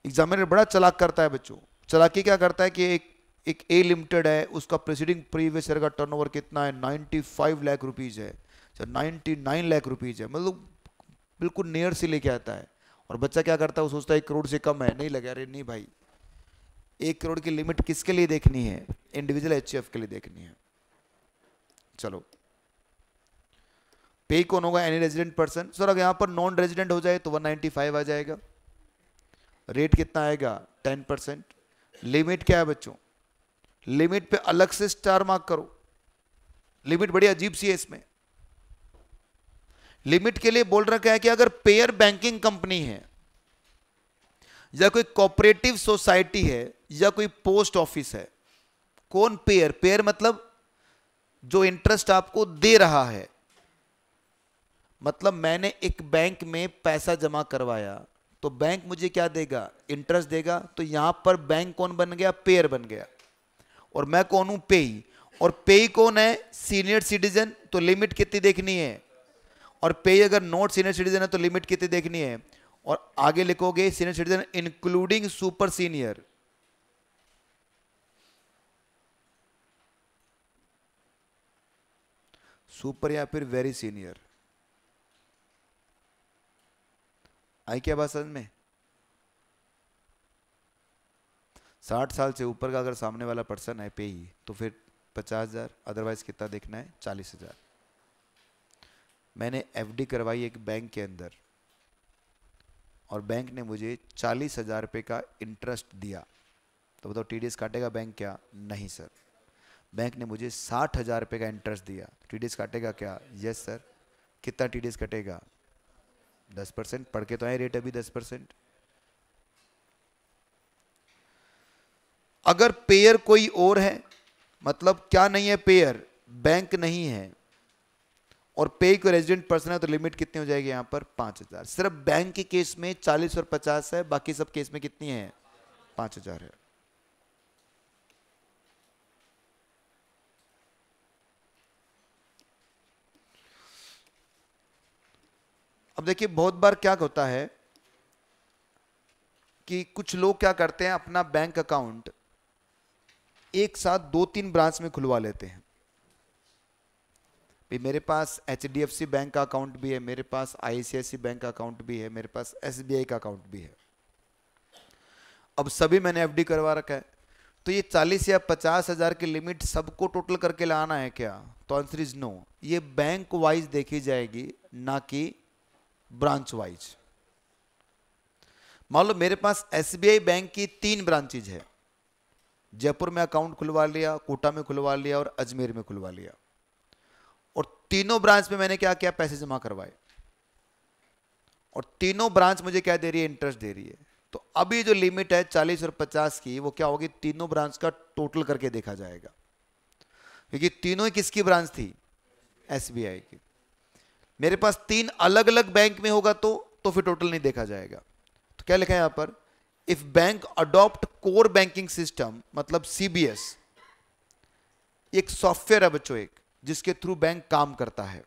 [SPEAKER 1] एग्जामिनर बड़ा चालाक करता है बच्चों। चालाकी क्या करता है कि एक ए लिमिटेड है, उसका प्रीसीडिंग प्रीवियस ईयर का टर्नओवर कितना है? 95 लाख रुपीज है, 99 लाख रुपीज है, मतलब बिल्कुल नियर से लेके आता है। और बच्चा क्या करता है? वो सोचता है 1 करोड़ से कम है, नहीं लगा। अरे नहीं भाई, 1 करोड़ की लिमिट किसके लिए देखनी है? इंडिविजुअल एचयूएफ के लिए देखनी है। चलो, पे कौन होगा? Any resident person. सर अगर यहां पर नॉन रेजिडेंट हो जाए तो 195 आ जाएगा। रेट कितना आएगा? 10%। लिमिट क्या है बच्चों? लिमिट पे अलग से स्टार मार्क करो। लिमिट बड़ी अजीब सी है इसमें। लिमिट के लिए बोल रखा है कि अगर पेयर बैंकिंग कंपनी है या कोई कोऑपरेटिव सोसाइटी है या कोई पोस्ट ऑफिस है। कौन पेयर? पेयर मतलब जो इंटरेस्ट आपको दे रहा है। मतलब मैंने एक बैंक में पैसा जमा करवाया तो बैंक मुझे क्या देगा? इंटरेस्ट देगा। तो यहां पर बैंक कौन बन गया? पेयर बन गया। और मैं कौन हूं? पेई। और पेई कौन है? Senior citizen. तो लिमिट कितनी देखनी है? और पेई अगर नॉट सीनियर सिटीजन है तो लिमिट कितनी देखनी है? और आगे लिखोगे senior citizen including super senior. Super या फिर वेरी सीनियर। आई क्या बात समझ में? 60 साल से ऊपर का अगर सामने वाला पर्सन है पेई तो फिर 50,000, अदरवाइज कितना देखना है? 40,000। मैंने एफडी करवाई एक बैंक के अंदर और बैंक ने मुझे 40,000 रुपये का इंटरेस्ट दिया, तो बताओ टीडीएस काटेगा बैंक क्या? नहीं सर। बैंक ने मुझे 60,000 रुपये का इंटरेस्ट दिया, टीडीएस काटेगा क्या? Yes sir. कितना टीडीएस कटेगा? 10%। पढ़ के तो आए रेट अभी 10%। अगर पेयर कोई और है, मतलब क्या नहीं है? पेयर बैंक नहीं है और पे को रेजिडेंट पर्सन है तो लिमिट कितनी हो जाएगी यहां पर? 5,000। सिर्फ बैंक के केस में 40 और 50 है, बाकी सब केस में कितनी है? 5,000 है। अब देखिए बहुत बार क्या होता है कि कुछ लोग क्या करते हैं, अपना बैंक अकाउंट एक साथ 2-3 ब्रांच में खुलवा लेते हैं। भी मेरे पास HDFC बैंक का अकाउंट भी है, मेरे पास ICICI बैंक का अकाउंट भी है, मेरे पास SBI का अकाउंट भी है। अब सभी मैंने FD करवा रखा है, तो ये 40 या 50,000 की लिमिट सबको टोटल करके लाना है क्या? तो आंसर इज नो। ये बैंक वाइज देखी जाएगी, ना कि ब्रांच वाइज। मान लो मेरे पास एसबीआई बैंक की 3 ब्रांचेज है, जयपुर में अकाउंट खुलवा लिया, कोटा में खुलवा लिया और अजमेर में खुलवा लिया, और तीनों ब्रांच में मैंने क्या किया, पैसे जमा करवाए, और तीनों ब्रांच मुझे क्या दे रही है, इंटरेस्ट दे रही है। तो अभी जो लिमिट है 40 और 50 की, वो क्या होगी, तीनों ब्रांच का टोटल करके देखा जाएगा, क्योंकि तीनों ही किसकी ब्रांच थी, एसबीआई की। मेरे पास 3 अलग अलग बैंक में होगा तो फिर टोटल नहीं देखा जाएगा। तो क्या लिखा है यहां पर, if bank adopt core banking system, मतलब सीबीएस एक सॉफ्टवेयर है बच्चों, एक जिसके थ्रू बैंक काम करता है।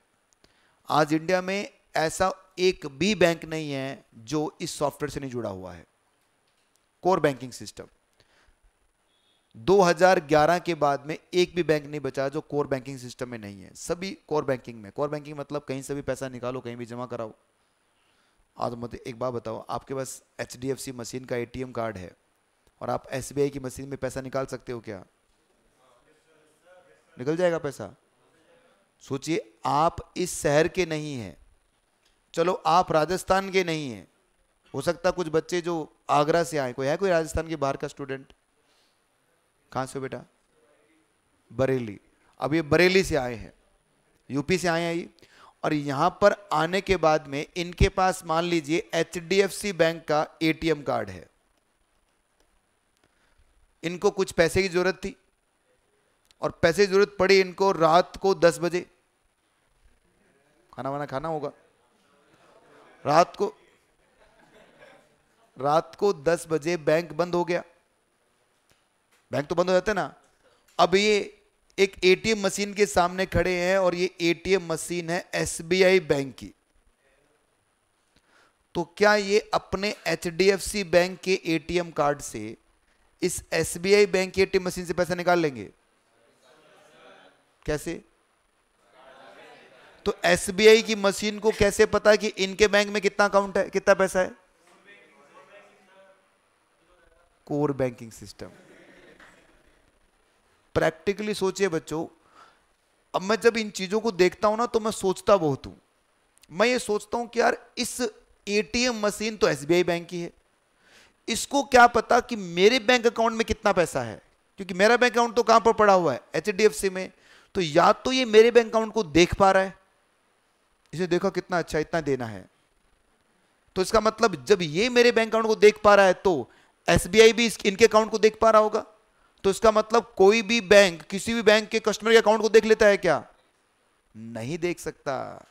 [SPEAKER 1] आज इंडिया में ऐसा एक भी बैंक नहीं है जो इस सॉफ्टवेयर से नहीं जुड़ा हुआ है। कोर बैंकिंग सिस्टम 2011 के बाद में एक भी बैंक नहीं बचा जो कोर बैंकिंग सिस्टम में नहीं है, सभी कोर बैंकिंग में। कोर बैंकिंग मतलब कहीं से भी पैसा निकालो, कहीं भी जमा कराओ। आज मुझे एक बात बताओ, आपके पास एचडीएफसी मशीन का एटीएम कार्ड है और आप एसबीआई की मशीन में पैसा निकाल सकते हो क्या? निकल जाएगा पैसा? सोचिए, आप इस शहर के नहीं हैं, चलो आप राजस्थान के नहीं हैं, हो सकता कुछ बच्चे जो आगरा से आए, कोई है कोई राजस्थान के बाहर का स्टूडेंट? कहां से हो बेटा? बरेली। अब ये बरेली से आए हैं, यूपी से आए हैं ये, और यहां पर आने के बाद में इनके पास मान लीजिए एचडीएफसी बैंक का एटीएम कार्ड है। इनको कुछ पैसे की जरूरत थी और पैसे की जरूरत पड़ी इनको रात को 10 बजे, खाना वाना खाना होगा, रात को 10 बजे बैंक बंद हो गया। बैंक तो बंद हो जाता है ना। अब ये एक एटीएम मशीन के सामने खड़े हैं और ये एटीएम मशीन है एसबीआई बैंक की। तो क्या ये अपने एचडीएफसी बैंक के एटीएम कार्ड से इस एसबीआई बैंक की एटीएम मशीन से पैसा निकाल लेंगे? कैसे? तो एसबीआई की मशीन को कैसे पता कि इनके बैंक में कितना अकाउंट है, कितना पैसा है? Core banking system. प्रैक्टिकली सोचिए बच्चों, अब मैं जब इन चीजों को देखता हूं ना तो मैं सोचता बहुत हूं। मैं ये सोचता हूं कि यार इस एटीएम मशीन तो एसबीआई बैंक की है, इसको क्या पता कि मेरे बैंक अकाउंट में कितना पैसा है, क्योंकि मेरा बैंक अकाउंट तो कहां पर पड़ा हुआ है, एचडीएफसी में। तो या तो ये मेरे बैंक अकाउंट को देख पा रहा है, इसे देखो कितना अच्छा, इतना देना है, तो इसका मतलब जब ये मेरे बैंक अकाउंट को देख पा रहा है तो एसबीआई भी इनके अकाउंट को देख पा रहा होगा। तो इसका मतलब कोई भी बैंक किसी भी बैंक के कस्टमर के अकाउंट को देख लेता है क्या? नहीं देख सकता।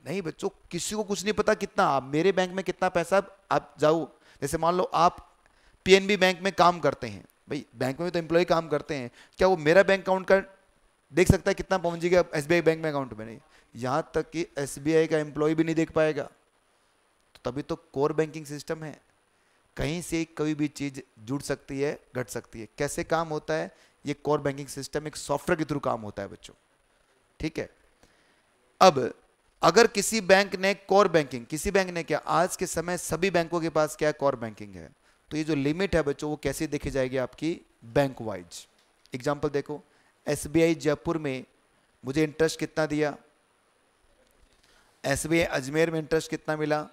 [SPEAKER 1] नहीं बच्चों, किसी को कुछ नहीं पता कितना, आप मेरे बैंक में कितना पैसा, आप जाओ, जैसे मान लो आप पीएनबी बैंक में काम करते हैं, भाई बैंक में तो एम्प्लॉय काम करते हैं, क्या वो मेरा बैंक अकाउंट का देख सकता है कितना पहुंच गया एसबीआई बैंक में अकाउंट में? नहीं, यहां तक कि एसबीआई का एम्प्लॉय भी नहीं देख पाएगा। तो तभी तो कोर बैंकिंग सिस्टम है, कहीं से कोई भी चीज जुड़ सकती है, घट सकती है। कैसे काम होता है ये कोर बैंकिंग सिस्टम? एक सॉफ्टवेयर के थ्रू काम होता है बच्चों, ठीक है। अब अगर किसी बैंक ने कोर बैंकिंग, किसी बैंक ने क्या, आज के समय सभी बैंकों के पास क्या कोर बैंकिंग है, तो ये जो लिमिट है बच्चों वो कैसे देखी जाएगी आपकी? Bank wise. एग्जांपल देखो, एसबीआई जयपुर में मुझे इंटरेस्ट कितना दिया, एसबीआई अजमेर में इंटरेस्ट कितना मिला,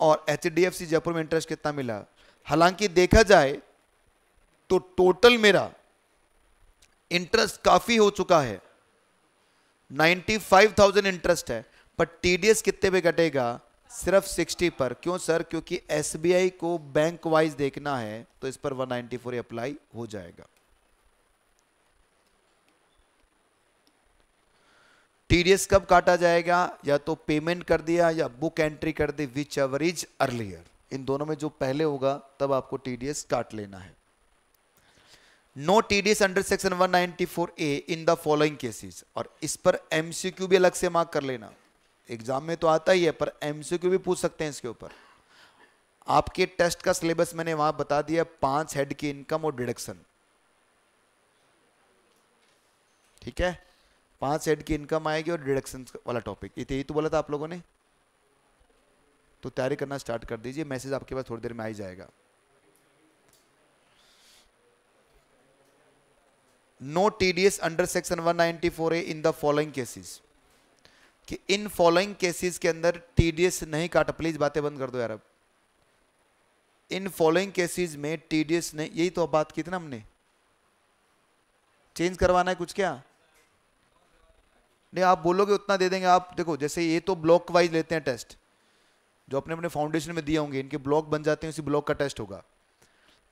[SPEAKER 1] और एचडीएफसी जयपुर में इंटरेस्ट कितना मिला। हालांकि देखा जाए तो टोटल मेरा इंटरेस्ट काफी हो चुका है, 95,000 इंटरेस्ट है, पर टीडीएस कितने पे कटेगा? सिर्फ 60 पर। क्यों सर? क्योंकि एसबीआई को बैंक वाइज देखना है तो इस पर 194 अप्लाई हो जाएगा। टीडीएस कब काटा जाएगा? या तो पेमेंट कर दिया या बुक एंट्री कर दी, विच एवर इज अर्लियर। इन दोनों में जो पहले होगा तब आपको टीडीएस काट लेना है। No TDS under section 194A in the following cases. और इस पर एमसीक्यू भी अलग से मार्क कर लेना, एग्जाम में तो आता ही है पर एमसीक्यू भी पूछ सकते हैं इसके ऊपर। आपके टेस्ट का सिलेबस मैंने वहां बता दिया, 5 हेड की इनकम और डिडक्शन, ठीक है। 5 हेड की इनकम आएगी और डिडक्शन वाला टॉपिक, यही तो बोला था आप लोगों ने। तो तैयारी करना स्टार्ट कर दीजिए, मैसेज आपके पास थोड़ी देर में आ ही जाएगा। No TDS under section 194A in the following cases. कि इन फॉलोइंग केसेस के अंदर टीडीएस नहीं काटा, प्लीज बातें बंद कर दो यार अब। इन फॉलोइंग केसेस में टीडीएस नहीं, यही तो बात की थी ना हमने, चेंज करवाना है कुछ क्या? नहीं, आप बोलोगे उतना दे देंगे। आप देखो, जैसे ये तो ब्लॉक वाइज लेते हैं टेस्ट, जो अपने अपने फाउंडेशन में दिए होंगे, इनके ब्लॉक बन जाते हैं, उसी ब्लॉक का टेस्ट होगा।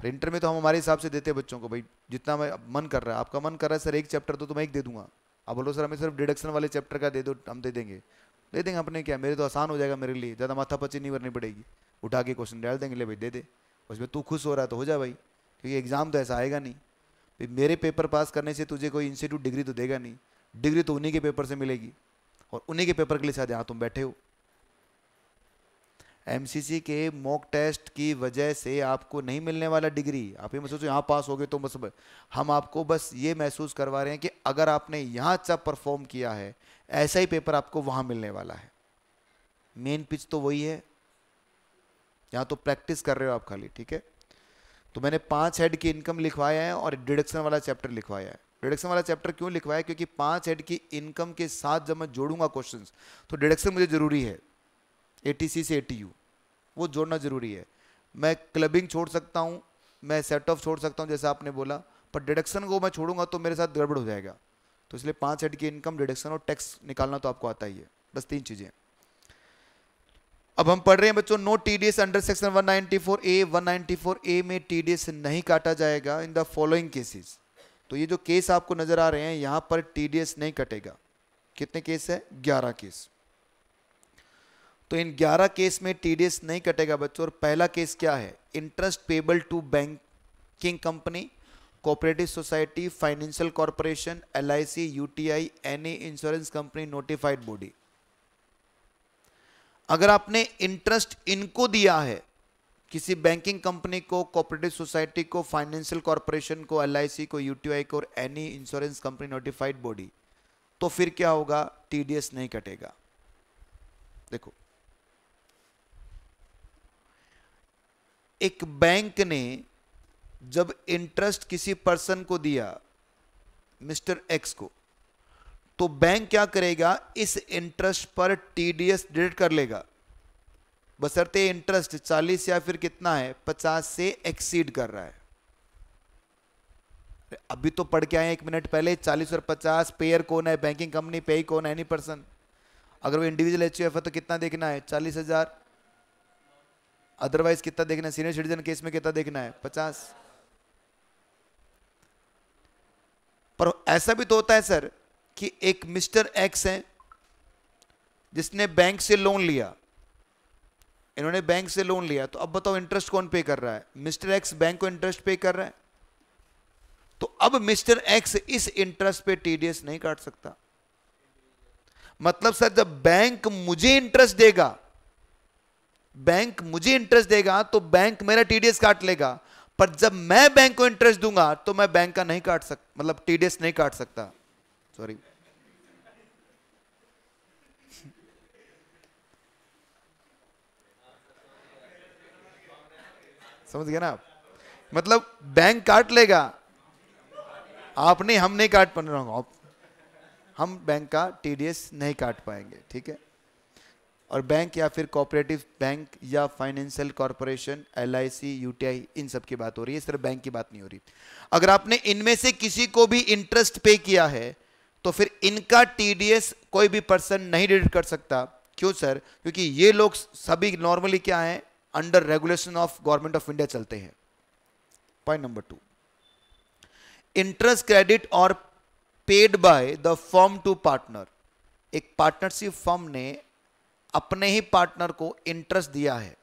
[SPEAKER 1] प्रिंटर में तो हम हमारे हिसाब से देते हैं बच्चों को, भाई जितना मैं मन कर रहा है, आपका मन कर रहा है सर एक चैप्टर तो मैं एक दे दूंगा, आप बोलो सर हमें सिर्फ डिडक्शन वाले चैप्टर का दे दो, हम दे देंगे अपने, क्या मेरे तो आसान हो जाएगा, मेरे लिए ज़्यादा माथापच्ची नहीं करनी पड़ेगी, उठा के क्वेश्चन डाल देंगे, ले भाई दे दे, उसमें तू खुश हो रहा है तो हो जा भाई, क्योंकि एग्जाम तो ऐसा आएगा नहीं भाई, मेरे पेपर पास करने से तुझे कोई इंस्टीट्यूट डिग्री तो देगा नहीं, डिग्री तो उन्हीं के पेपर से मिलेगी, और उन्हीं के पेपर के लिए शायद यहाँ तुम बैठे हो। एमसीसी के मॉक टेस्ट की वजह से आपको नहीं मिलने वाला डिग्री, आप ये मत सोचो यहाँ पास हो गए तो बस, हम आपको बस ये महसूस करवा रहे हैं कि अगर आपने यहाँ अच्छा परफॉर्म किया है, ऐसा ही पेपर आपको वहाँ मिलने वाला है। मेन पिच तो वही है, यहाँ तो प्रैक्टिस कर रहे हो आप खाली, ठीक है। तो मैंने 5 हेड की इनकम लिखवाया है और डिडक्शन वाला चैप्टर लिखवाया है। डिडक्शन वाला चैप्टर क्यों लिखवाया? क्योंकि 5 हेड की इनकम के साथ जब मैं जोड़ूंगा क्वेश्चंस, तो डिडक्शन मुझे जरूरी है, एटीसी से एटीयू वो जोड़ना जरूरी है। मैं क्लबिंग छोड़ सकता हूँ, मैं सेट ऑफ छोड़ सकता हूँ जैसा आपने बोला, पर डिडक्शन को मैं छोड़ूंगा तो मेरे साथ गड़बड़ हो जाएगा। तो इसलिए 5 हेड की इनकम, डिडक्शन और टैक्स निकालना तो आपको आता ही है, बस 3 चीजें। अब हम पढ़ रहे हैं बच्चों, no TDS under section 194A। 194A में टीडीएस नहीं काटा जाएगा इन द फॉलोइंग केसेस। तो ये जो केस आपको नजर आ रहे हैं यहां पर टीडीएस नहीं कटेगा। कितने केस है? 11 केस। तो इन 11 केस में टीडीएस नहीं कटेगा बच्चों। और पहला केस क्या है? Interest payable to banking company, cooperative society, financial corporation, LIC, UTI, any insurance company, notified body. अगर आपने इंटरेस्ट इनको दिया है, किसी बैंकिंग कंपनी को, कोऑपरेटिव सोसाइटी को, फाइनेंशियल कॉर्पोरेशन को, एलआईसी को, यूटीआई को और any insurance company notified body, तो फिर क्या होगा? टीडीएस नहीं कटेगा। देखो, एक बैंक ने जब इंटरेस्ट किसी पर्सन को दिया, मिस्टर एक्स को, तो बैंक क्या करेगा? इस इंटरेस्ट पर टीडीएस डिडक्ट कर लेगा, बशर्ते इंटरेस्ट 40 या फिर कितना है 50 से एक्सीड कर रहा है। अभी तो पढ़ के आए 1 मिनट पहले, 40 और 50 पेयर कौन है? बैंकिंग कंपनी, पेई कौन है? Any person. अगर वो इंडिविजुअल एचयूएफ है तो कितना देखना है? 40,000। अदरवाइज कितना देखना है? सीनियर सिटीजन केस में कितना देखना है? 50। पर ऐसा भी तो होता है सर कि एक मिस्टर एक्स है जिसने बैंक से लोन लिया, इन्होंने बैंक से लोन लिया, तो अब बताओ इंटरेस्ट कौन पे कर रहा है? मिस्टर एक्स बैंक को इंटरेस्ट पे कर रहा है। तो अब मिस्टर एक्स इस इंटरेस्ट पे टीडीएस नहीं काट सकता। मतलब सर जब बैंक मुझे इंटरेस्ट देगा, बैंक मुझे इंटरेस्ट देगा तो बैंक मेरा टीडीएस काट लेगा, पर जब मैं बैंक को इंटरेस्ट दूंगा तो मैं बैंक का नहीं काट सकता, मतलब टीडीएस नहीं काट सकता। सॉरी, समझ गया ना आप? मतलब बैंक काट लेगा, आप नहीं, हम नहीं काट पा रहे हो, हम बैंक का टीडीएस नहीं काट पाएंगे, ठीक है। और बैंक या फिर कोऑपरेटिव बैंक या फाइनेंशियल कॉर्पोरेशन, एलआईसी, यूटीआई, इन सब की बात हो रही है, सिर्फ बैंक की बात नहीं हो रही। अगर आपने इनमें से किसी को भी इंटरेस्ट पे किया है तो फिर इनका टीडीएस कोई भी पर्सन नहीं डिडक्ट कर सकता। क्यों सर? क्योंकि ये लोग सभी नॉर्मली क्या है? Under regulation of government of India चलते हैं। पॉइंट नंबर 2, इंटरेस्ट क्रेडिट और paid by the firm to partner. एक पार्टनरशिप फर्म ने अपने ही पार्टनर को इंटरेस्ट दिया है।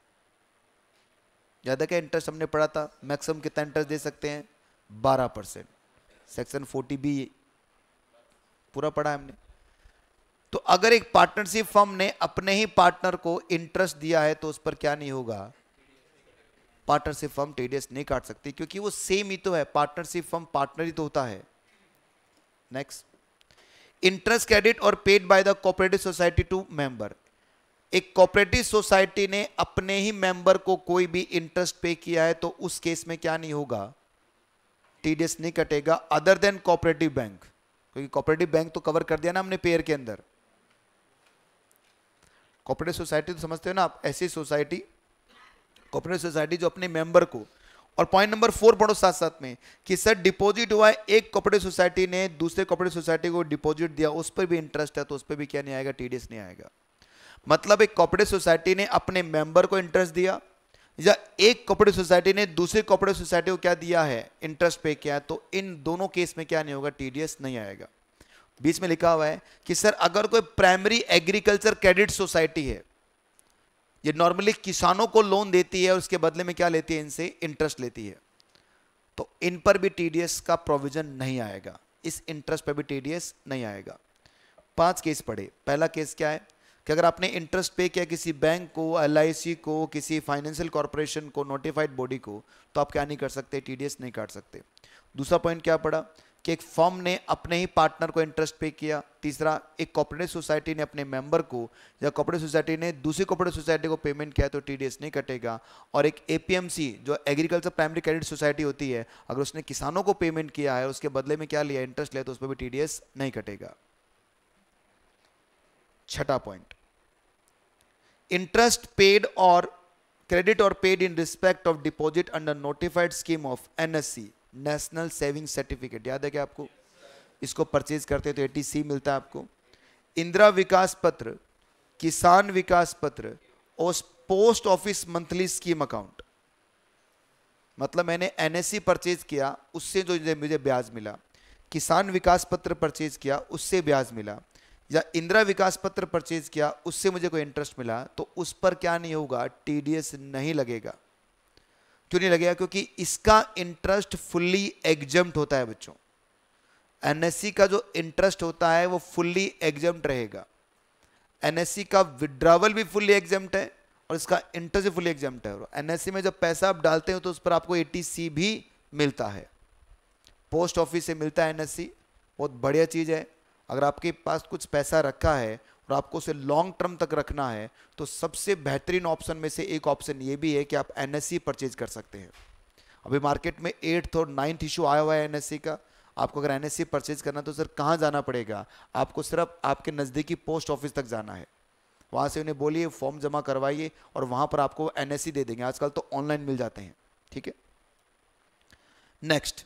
[SPEAKER 1] ज्यादा क्या इंटरेस्ट हमने पढ़ा था? मैक्सिमम कितना इंटरेस्ट दे सकते हैं? 12%। सेक्शन 40B पूरा पढ़ा हमने। तो अगर एक पार्टनरशिप फर्म ने अपने ही पार्टनर को इंटरेस्ट दिया है तो उस पर क्या नहीं होगा? पार्टनरशिप फर्म टीडीएस नहीं काट सकती, क्योंकि वो सेम ही तो है, पार्टनरशिप फर्म पार्टनर ही तो होता है। नेक्स्ट, इंटरेस्ट क्रेडिट और paid by the cooperative society to member. एक कोऑपरेटिव सोसाइटी ने अपने ही मेंबर को कोई भी इंटरेस्ट पे किया है तो उस केस में क्या नहीं होगा? टीडीएस नहीं कटेगा, अदर देन कोऑपरेटिव बैंक, क्योंकि कोऑपरेटिव बैंक तो कवर कर दिया ना हमने पेयर के अंदर। कोऑपरेटिव सोसाइटी तो समझते हो ना आप, ऐसी सोसाइटी, कोऑपरेटिव सोसाइटी जो अपने मेंबर को, और पॉइंट नंबर 4 पढ़ो साथ साथ में कि सर डिपॉजिट हुआ है, एक कोऑपरेटिव सोसाइटी ने दूसरे कोऑपरेटिव सोसाइटी को डिपॉजिट दिया, उस पर भी इंटरेस्ट है, तो उस पर भी क्या नहीं आएगा, टीडीएस नहीं आएगा। मतलब एक कोऑपरेटिव सोसाइटी ने अपने मेंबर को इंटरेस्ट दिया, या एक कोऑपरेटिव सोसाइटी ने दूसरी कोऑपरेटिव सोसाइटी को क्या दिया है, इंटरेस्ट पे किया, तो इन दोनों केस में क्या नहीं होगा, टीडीएस नहीं आएगा। बीच में लिखा हुआ है कि सर अगर कोई प्राइमरी एग्रीकल्चर क्रेडिट सोसाइटी है, ये नॉर्मली किसानों को लोन देती है और उसके बदले में क्या लेती है, इनसे इंटरेस्ट लेती है, तो इन पर भी टीडीएस का प्रोविजन नहीं आएगा, इस इंटरेस्ट पर भी टीडीएस नहीं आएगा। 5 केस पढ़े। पहला केस क्या है कि अगर आपने इंटरेस्ट पे किया किसी बैंक को, एलआईसी को, किसी फाइनेंशियल कॉर्पोरेशन को, नोटिफाइड बॉडी को, तो आप क्या नहीं कर सकते, टीडीएस नहीं काट सकते। दूसरा पॉइंट क्या पड़ा कि एक फर्म ने अपने ही पार्टनर को इंटरेस्ट पे किया। तीसरा, एक कोऑपरेटिव सोसाइटी ने अपने मेंबर को, या कोऑपरेटिव सोसाइटी ने दूसरी कोऑपरेटिव सोसाइटी को पेमेंट किया, तो टीडीएस नहीं कटेगा। और एक एपीएमसी जो एग्रीकल्चर प्राइमरी क्रेडिट सोसाइटी होती है, अगर उसने किसानों को पेमेंट किया है, उसके बदले में क्या लिया, इंटरेस्ट लिया, तो उस पर भी टीडीएस नहीं कटेगा। छठा पॉइंट, इंटरेस्ट पेड और क्रेडिट और paid in respect of deposit under notified scheme of NSC, national saving certificate, याद है क्या आपको? इसको परचेज करते हैं तो 80C मिलता है आपको। इंदिरा विकास पत्र, किसान विकास पत्र और post office monthly scheme account, मतलब मैंने एनएससी परचेज किया, उससे जो मुझे ब्याज मिला, किसान विकास पत्र परचेज किया, उससे ब्याज मिला, या इंदिरा विकास पत्र परचेज किया, उससे मुझे कोई इंटरेस्ट मिला, तो उस पर क्या नहीं होगा, टीडीएस नहीं लगेगा। क्यों नहीं लगेगा? क्योंकि इसका इंटरेस्ट फुल्ली एग्जम्प्ट होता है बच्चों। एनएससी का जो इंटरेस्ट होता है वो फुल्ली एग्जम्प्ट रहेगा। एनएससी का विड्रॉवल भी फुल्ली एग्जम्प्ट है और इसका इंटरेस्ट भी फुल्ली एग्जम्प्ट है। एनएससी में जब पैसा आप डालते हो तो उस पर आपको 80C भी मिलता है, पोस्ट ऑफिस से मिलता है एनएससी, बहुत बढ़िया चीज़ है। अगर आपके पास कुछ पैसा रखा है और आपको उसे लॉन्ग टर्म तक रखना है, तो सबसे बेहतरीन ऑप्शन में से एक ऑप्शन ये भी है कि आप एनएससी परचेज कर सकते हैं। अभी मार्केट में 8th और 9th इशू आया हुआ है एनएससी का। आपको अगर एनएससी परचेज करना तो सर कहाँ जाना पड़ेगा? आपको सिर्फ आपके नज़दीकी पोस्ट ऑफिस तक जाना है, वहाँ से उन्हें बोलिए फॉर्म जमा करवाइए और वहाँ पर आपको एनएससी दे देंगे। आजकल तो ऑनलाइन मिल जाते हैं, ठीक है। Next,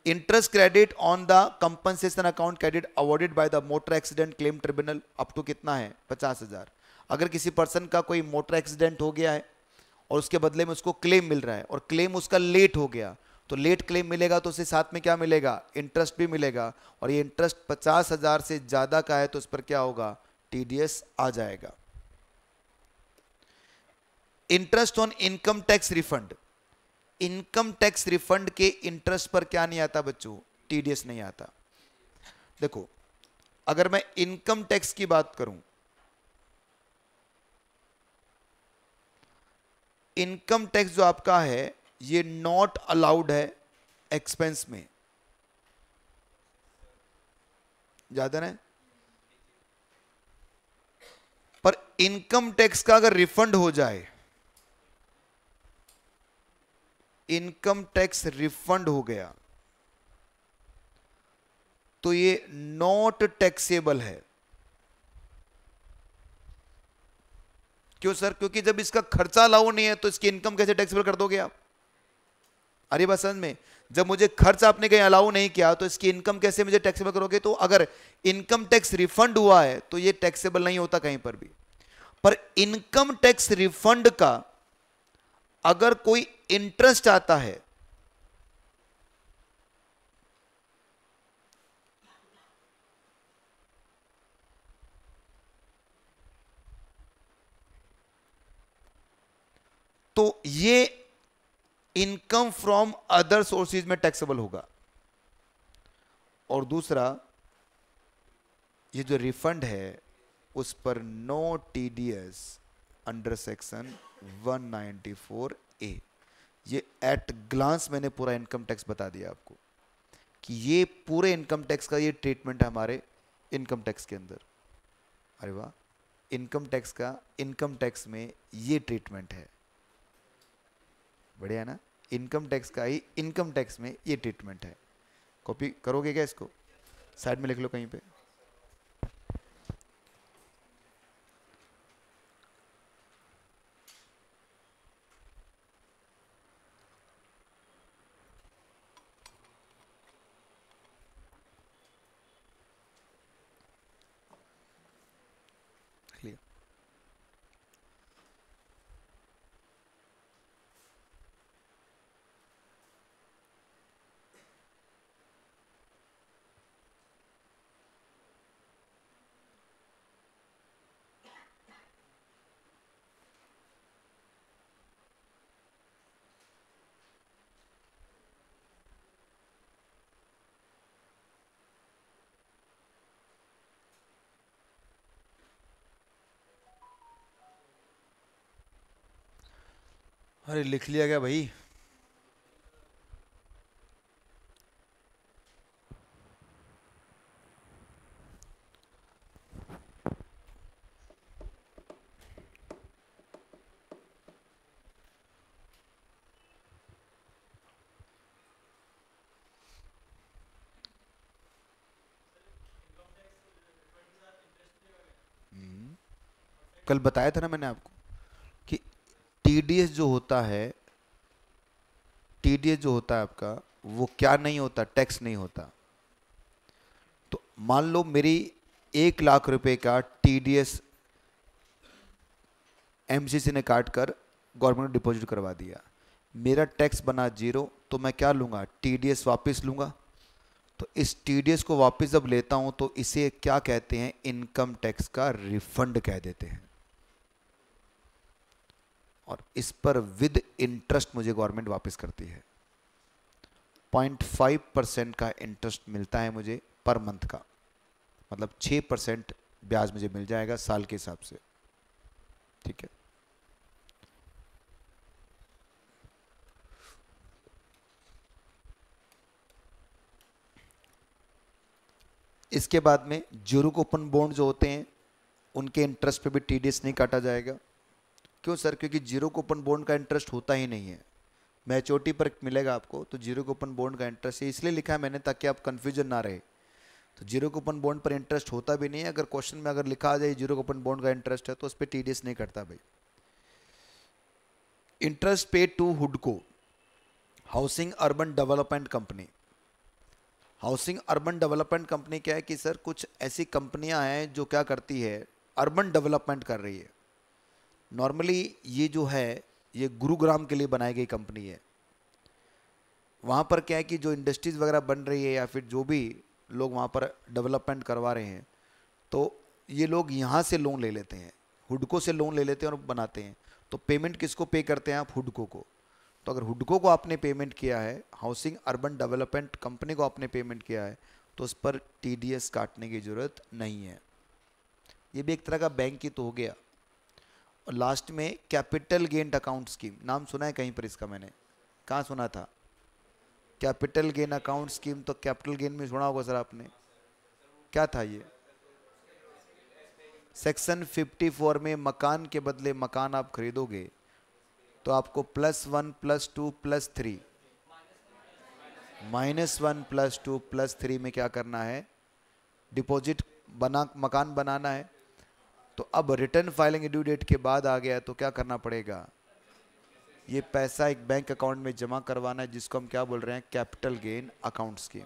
[SPEAKER 1] interest credit on the compensation account credit awarded by the motor accident claim tribunal, up to कितना है? 50,000। अगर किसी पर्सन का कोई मोटर एक्सीडेंट हो गया है और उसके बदले में उसको क्लेम मिल रहा है और क्लेम उसका लेट हो गया, तो लेट क्लेम मिलेगा तो उससे साथ में क्या मिलेगा? इंटरेस्ट भी मिलेगा। और ये इंटरेस्ट 50,000 से ज्यादा का है तो उस पर क्या होगा? टीडीएस आ जाएगा। Interest on income tax refund, income tax refund के इंटरेस्ट पर क्या नहीं आता बच्चों? टीडीएस नहीं आता। देखो, अगर मैं इनकम टैक्स की बात करूं, इनकम टैक्स जो आपका है ये नॉट अलाउड है एक्सपेंस में, ज्यादा ना। पर इनकम टैक्स का अगर रिफंड हो जाए, इनकम टैक्स रिफंड हो गया तो ये नॉट टैक्सेबल है। क्यों सर? क्योंकि जब इसका खर्चा अलाउ नहीं है तो इसकी इनकम कैसे टैक्सेबल कर दोगे आप? अरे बस समझ में, जब मुझे खर्च आपने कहीं अलाउ नहीं किया तो इसकी इनकम कैसे मुझे टैक्सेबल करोगे? तो अगर इनकम टैक्स रिफंड हुआ है तो ये टैक्सेबल नहीं होता कहीं पर भी। पर इनकम टैक्स रिफंड का अगर कोई इंटरेस्ट आता है तो ये इनकम फ्रॉम अदर सोर्सेज में टैक्सेबल होगा। और दूसरा, ये जो रिफंड है उस पर no TDS under section 194A। ये एट ग्लांस मैंने पूरा इनकम टैक्स बता दिया आपको कि ये पूरे इनकम टैक्स का ये ट्रीटमेंट है हमारे इनकम टैक्स के अंदर। अरे वाह, इनकम टैक्स का इनकम टैक्स में ये ट्रीटमेंट है, बढ़िया ना। इनकम टैक्स का ही इनकम टैक्स में ये ट्रीटमेंट है। कॉपी करोगे क्या? इसको साइड में लिख लो कहीं पे। अरे लिख लिया गया भाई। कल बताया था ना मैंने आपको कि टीडीएस जो होता है, टीडीएस जो होता है आपका, वो क्या नहीं होता, टैक्स नहीं होता। तो मान लो मेरी 1 लाख रुपए का टीडीएस एमसीसी ने काट कर गवर्नमेंट को डिपॉजिट करवा दिया, मेरा टैक्स बना 0, तो मैं क्या लूंगा, टीडीएस वापस लूंगा। तो इस टीडीएस को वापस जब लेता हूं तो इसे क्या कहते हैं, इनकम टैक्स का रिफंड कह देते हैं। और इस पर विद इंटरेस्ट मुझे गवर्नमेंट वापस करती है। 0.5% का इंटरेस्ट मिलता है मुझे पर मंथ का, मतलब 6% ब्याज मुझे मिल जाएगा साल के हिसाब से। ठीक है। इसके बाद में जीरो कूपन बॉन्ड जो होते हैं उनके इंटरेस्ट पे भी टीडीएस नहीं काटा जाएगा। क्यों सर? क्योंकि जीरो कूपन बॉन्ड का इंटरेस्ट होता ही नहीं है, मैच्योरिटी पर मिलेगा आपको। तो जीरो कूपन बॉन्ड का इंटरेस्ट इसलिए लिखा है मैंने ताकि आप कंफ्यूजन ना रहे। तो जीरो कूपन बॉन्ड पर इंटरेस्ट होता भी नहीं है। अगर क्वेश्चन में अगर लिखा आ जाए जीरो कूपन बॉन्ड का इंटरेस्ट है तो उस पर टीडीएस नहीं कटता भाई। इंटरेस्ट पेड टू हुडको, housing urban development company. Housing urban development company क्या है कि सर कुछ ऐसी कंपनियां हैं जो क्या करती है, अर्बन डेवलपमेंट कर रही है। नॉर्मली ये जो है ये गुरुग्राम के लिए बनाई गई कंपनी है। वहाँ पर क्या है कि जो इंडस्ट्रीज़ वगैरह बन रही है या फिर जो भी लोग वहाँ पर डेवलपमेंट करवा रहे हैं, तो ये लोग यहाँ से लोन ले लेते हैं, हुडको से लोन ले लेते हैं और बनाते हैं। तो पेमेंट किसको पे करते हैं आप? हुडको को। तो अगर हुडको को आपने पेमेंट किया है, हाउसिंग अर्बन डेवलपमेंट कंपनी को आपने पेमेंट किया है, तो उस पर टीडीएस काटने की ज़रूरत नहीं है। ये भी एक तरह का बैंक ही तो हो गया। और लास्ट में कैपिटल गेन अकाउंट स्कीम, नाम सुना है कहीं पर इसका? मैंने कहाँ सुना था कैपिटल गेन अकाउंट स्कीम? तो कैपिटल गेन में सुना होगा सर आपने, क्या था ये? सेक्शन 54 में मकान के बदले मकान आप खरीदोगे तो आपको +1 +2 +3, -1 +2 +3 में क्या करना है, डिपॉजिट बना मकान बनाना है। तो अब रिटर्न फाइलिंग ड्यू डेट के बाद आ गया तो क्या करना पड़ेगा, ये पैसा एक बैंक अकाउंट में जमा करवाना है, जिसको हम क्या बोल रहे हैं, कैपिटल गेन अकाउंट स्कीम।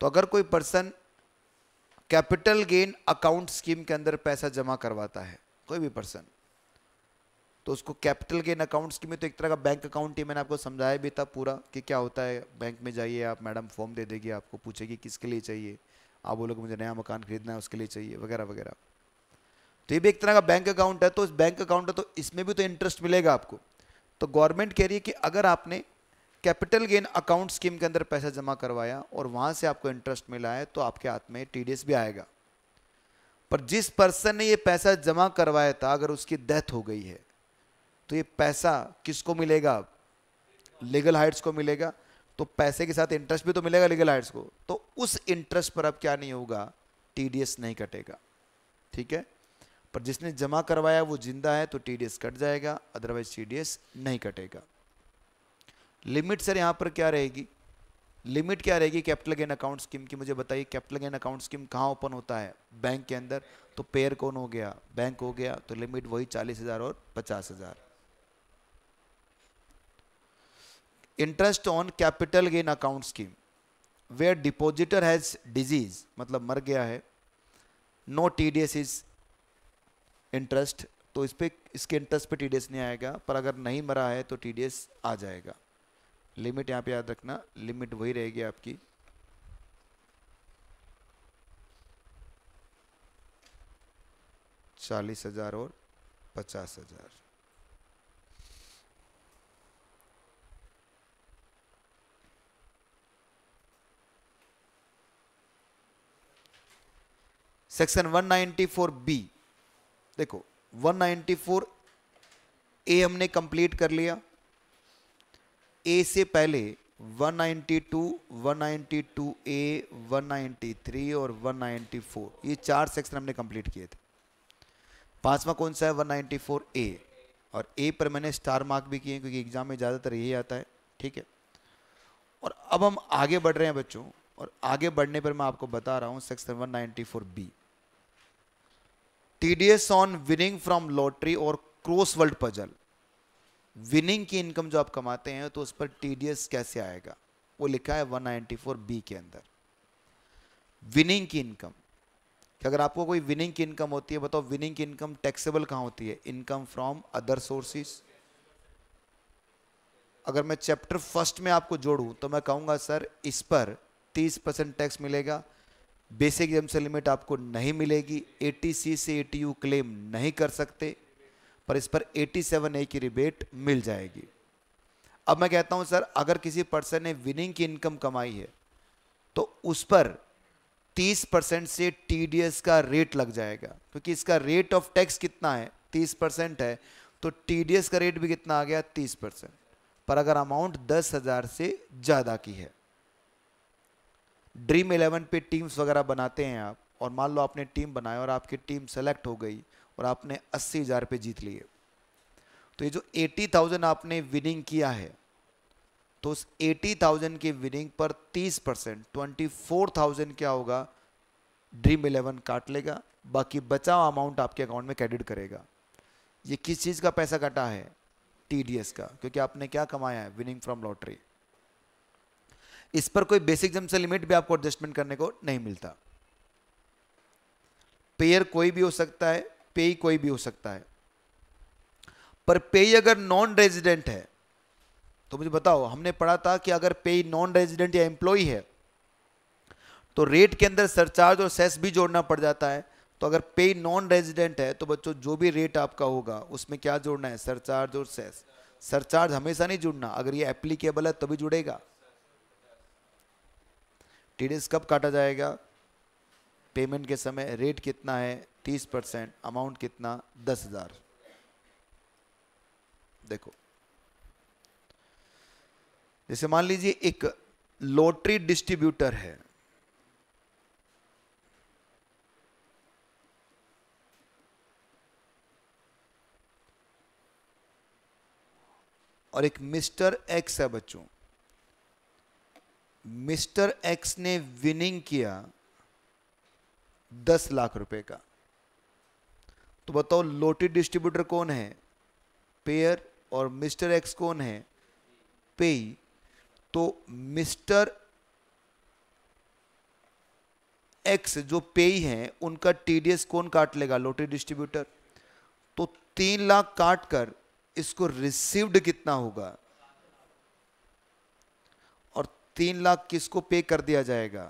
[SPEAKER 1] तो अगर कोई person capital gain account scheme के अंदर पैसा जमा करवाता है, कोई भी पर्सन, तो उसको कैपिटल गेन अकाउंट स्कीम में तो एक तरह का बैंक अकाउंट ही, मैंने आपको समझाया भी था पूरा कि क्या होता है। बैंक में जाइए आप, मैडम फॉर्म दे देगी आपको, पूछेगी किसके लिए चाहिए, आप बोलोगे मुझे नया मकान खरीदना है उसके लिए चाहिए, वगैरह वगैरह। तो ये भी एक तरह का बैंक अकाउंट है। तो इस बैंक अकाउंट है तो इसमें भी तो इंटरेस्ट मिलेगा आपको। तो गवर्नमेंट कह रही है कि अगर आपने कैपिटल गेन अकाउंट स्कीम के अंदर पैसा जमा करवाया और वहां से आपको इंटरेस्ट मिला है तो आपके हाथ में टीडीएस भी आएगा। पर जिस पर्सन ने ये पैसा जमा करवाया था, अगर उसकी डेथ हो गई है तो ये पैसा किसको मिलेगा, लीगल हाइट्स को मिलेगा। तो पैसे के साथ इंटरेस्ट भी तो मिलेगा लीगल हाइट्स को, तो उस इंटरेस्ट पर अब क्या नहीं होगा, टीडीएस नहीं कटेगा। ठीक है। पर जिसने जमा करवाया वो जिंदा है तो टीडीएस कट जाएगा, अदरवाइज टीडीएस नहीं कटेगा। लिमिट सर यहां पर क्या रहेगी, लिमिट क्या रहेगी कैपिटल गेन अकाउंट स्कीम की, मुझे बताइए। कैपिटल गेन अकाउंट स्कीम कहाँ ओपन होता है, बैंक के अंदर। तो पेयर कौन हो गया, बैंक हो गया। तो लिमिट वही 40,000 और 50,000। Interest on capital gain account scheme where depositor has disease, मतलब मर गया है, नो टीडीएस इज इंटरेस्ट। तो इस पे, इसके इंटरेस्ट पे टीडीएस नहीं आएगा। पर अगर नहीं मरा है तो टीडीएस आ जाएगा। लिमिट यहाँ पे याद रखना, लिमिट वही रहेगी आपकी 40,000 और 50,000। सेक्शन 194 बी, देखो 194 ए हमने कंप्लीट कर लिया। ए से पहले 192, 192 ए, 193 और 194, ये 4 सेक्शन हमने कंप्लीट किए थे। पांचवा कौन सा है? 194 ए, और ए पर मैंने स्टार मार्क भी किए क्योंकि एग्जाम में ज़्यादातर यही आता है, ठीक है। और अब हम आगे बढ़ रहे हैं बच्चों, और आगे बढ़ने पर मैं आपको बता रहा हूं section 194 B, TDS on winning from lottery और क्रॉसवर्ड पजल। विनिंग की इनकम जो आप कमाते हैं तो उस पर टीडीएस कैसे आएगा, वो लिखा है 194 बी के अंदर। विनिंग की इनकम, कि अगर आपको कोई विनिंग की इनकम होती है, बताओ विनिंग की इनकम टैक्सेबल कहां होती है? Income from other sources. अगर मैं चैप्टर फर्स्ट में आपको जोड़ूं तो मैं कहूंगा सर इस पर 30% टैक्स मिलेगा, बेसिक एग्जाम्पशन लिमिट आपको नहीं मिलेगी, 80C से 80U क्लेम नहीं कर सकते, पर इस पर 87A की रिबेट मिल जाएगी। अब मैं कहता हूं सर अगर किसी पर्सन ने विनिंग की इनकम कमाई है तो उस पर 30% से टीडीएस का रेट लग जाएगा, क्योंकि इसका रेट ऑफ टैक्स कितना है? 30% है, तो टीडीएस का रेट भी कितना आ गया? 30%। पर अगर अमाउंट 10,000 से ज्यादा की है, ड्रीम 11 पे टीम्स वगैरह बनाते हैं आप, और मान लो आपने टीम बनाया और आपकी टीम सेलेक्ट हो गई और आपने 80,000 पे जीत लिए, तो ये जो 80,000 आपने विनिंग किया है, तो उस 80,000 की विनिंग पर 30% 24,000 क्या होगा? ड्रीम 11 काट लेगा, बाकी बचा हुआ अमाउंट आपके अकाउंट में क्रेडिट करेगा। ये किस चीज का पैसा कटा है? टीडीएस का, क्योंकि आपने क्या कमाया है? Winning from lottery. इस पर कोई बेसिक जम से लिमिट भी आपको एडजस्टमेंट करने को नहीं मिलता। पेयर कोई भी हो सकता है, पेई कोई भी हो सकता है, पर पेई अगर नॉन रेजिडेंट है तो मुझे बताओ, हमने पढ़ा था कि अगर पेई नॉन रेजिडेंट या एम्प्लॉय है तो रेट के अंदर सरचार्ज और सेस भी जोड़ना पड़ जाता है। तो अगर पेई नॉन रेजिडेंट है तो बच्चों जो भी रेट आपका होगा उसमें क्या जोड़ना है? सरचार्ज और सेस। सरचार्ज हमेशा नहीं जुड़ना, अगर ये एप्लीकेबल है तभी जुड़ेगा। टीडीएस कब काटा जाएगा? पेमेंट के समय। रेट कितना है? 30%। अमाउंट कितना? 10,000। देखो, जैसे मान लीजिए एक लॉटरी डिस्ट्रीब्यूटर है, और एक मिस्टर एक्स है बच्चों। मिस्टर एक्स ने विनिंग किया 10 लाख रुपए का, तो बताओ लॉटरी डिस्ट्रीब्यूटर कौन है? पेयर। और मिस्टर एक्स कौन है? पेई। तो मिस्टर एक्स जो पेई हैं उनका टीडीएस कौन काट लेगा? Lottery distributor. तो 3 लाख काट कर इसको रिसीव्ड कितना होगा? और 3 लाख किसको पे कर दिया जाएगा?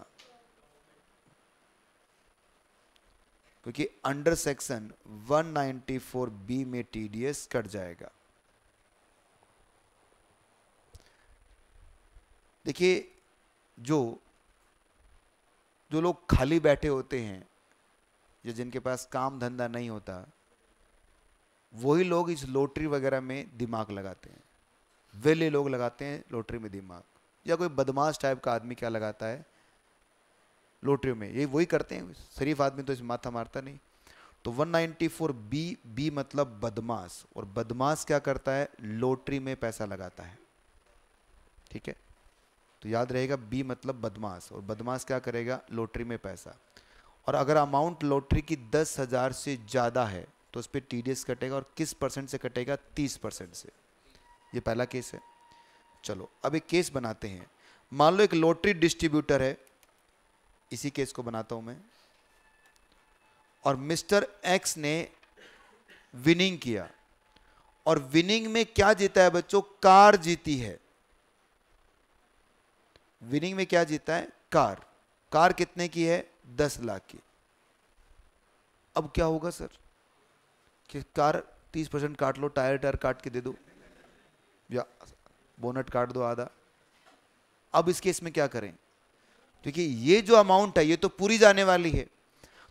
[SPEAKER 1] क्योंकि अंडर सेक्शन 194 बी में टीडीएस कट जाएगा। देखिए, जो लोग खाली बैठे होते हैं या जिनके पास काम धंधा नहीं होता, वही लोग इस लॉटरी वगैरह में दिमाग लगाते हैं। वेले लोग लगाते हैं लॉटरी में दिमाग, या कोई बदमाश टाइप का आदमी क्या लगाता है लॉटरी में, ये वही करते हैं। शरीफ आदमी तो इसमें माथा मारता नहीं। तो 194 बी मतलब बदमाश, और बदमाश क्या करता है? लॉटरी में पैसा लगाता है। ठीक है, तो याद रहेगा बी मतलब बदमाश, और बदमाश क्या करेगा? लॉटरी में पैसा। और अगर अमाउंट लॉटरी की 10,000 से ज़्यादा है तो उस पर टीडीएस कटेगा, और किस परसेंट से कटेगा? 30% से। ये पहला केस है। चलो अब एक केस बनाते हैं। मान लो एक लॉटरी डिस्ट्रीब्यूटर है, इसी केस को बनाता हूं मैं, और मिस्टर एक्स ने विनिंग किया, और विनिंग में क्या जीता है बच्चों? कार जीती है। विनिंग में क्या जीता है? कार। कार कितने की है? 10 लाख की। अब क्या होगा सर? कि कार 30% काट लो, टायर काट के दे दो, या बोनट काट दो आधा। अब इस केस में क्या करें? क्योंकि ये जो अमाउंट है ये तो पूरी जाने वाली है,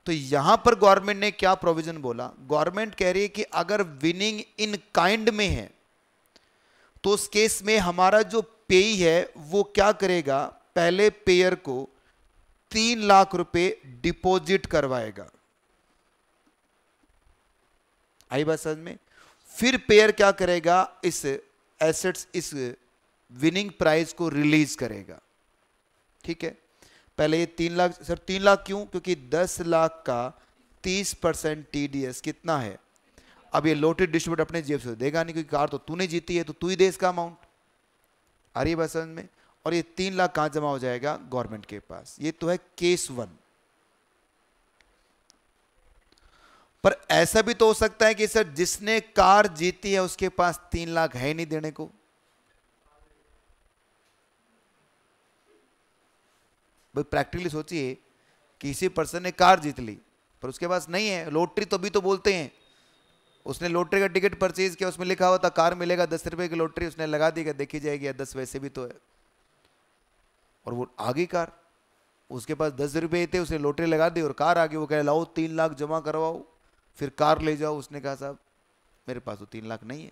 [SPEAKER 1] तो यहां पर गवर्नमेंट ने क्या प्रोविजन बोला, गवर्नमेंट कह रही है कि अगर विनिंग इन काइंड में है तो उस केस में हमारा जो पेई है वो क्या करेगा, पहले पेयर को 3 लाख रुपए डिपॉजिट करवाएगा। आई बात समझ में? फिर पेयर क्या करेगा, इस एसेट्स, इस विनिंग प्राइस को रिलीज करेगा। ठीक है, पहले ये 3 लाख, सर 3 लाख क्यों, क्योंकि 10 लाख का 30% टीडीएस कितना है। अब ये लॉटरी डिस्ट्रीब्यूटर अपने जेब से देगा नहीं, क्योंकि कार तो तूने जीती है तो तू ही दे इसका अमाउंट। आ रही है बात समझ में? और ये 3 लाख कहां जमा हो जाएगा, गवर्नमेंट के पास। ये तो है केस 1। पर ऐसा भी तो हो सकता है कि सर जिसने कार जीती है उसके पास 3 लाख है नहीं देने को। भाई प्रैक्टिकली सोचिए, किसी पर्सन ने कार जीत ली पर उसके पास नहीं है, लॉटरी तो भी तो बोलते हैं, उसने लॉटरी का टिकट परचेज किया, उसमें लिखा हुआ था कार मिलेगा 10 रुपए की लॉटरी, उसने लगा दी, देखी जाएगी 10 वैसे भी तो है, और वो आ गई कार, उसके पास 10 रुपए थे, उसने लॉटरी लगा दी और कार आ गई। वो कहे लाओ 3 लाख जमा करवाओ फिर कार ले जाओ। उसने कहा साहब मेरे पास तो 3 लाख नहीं है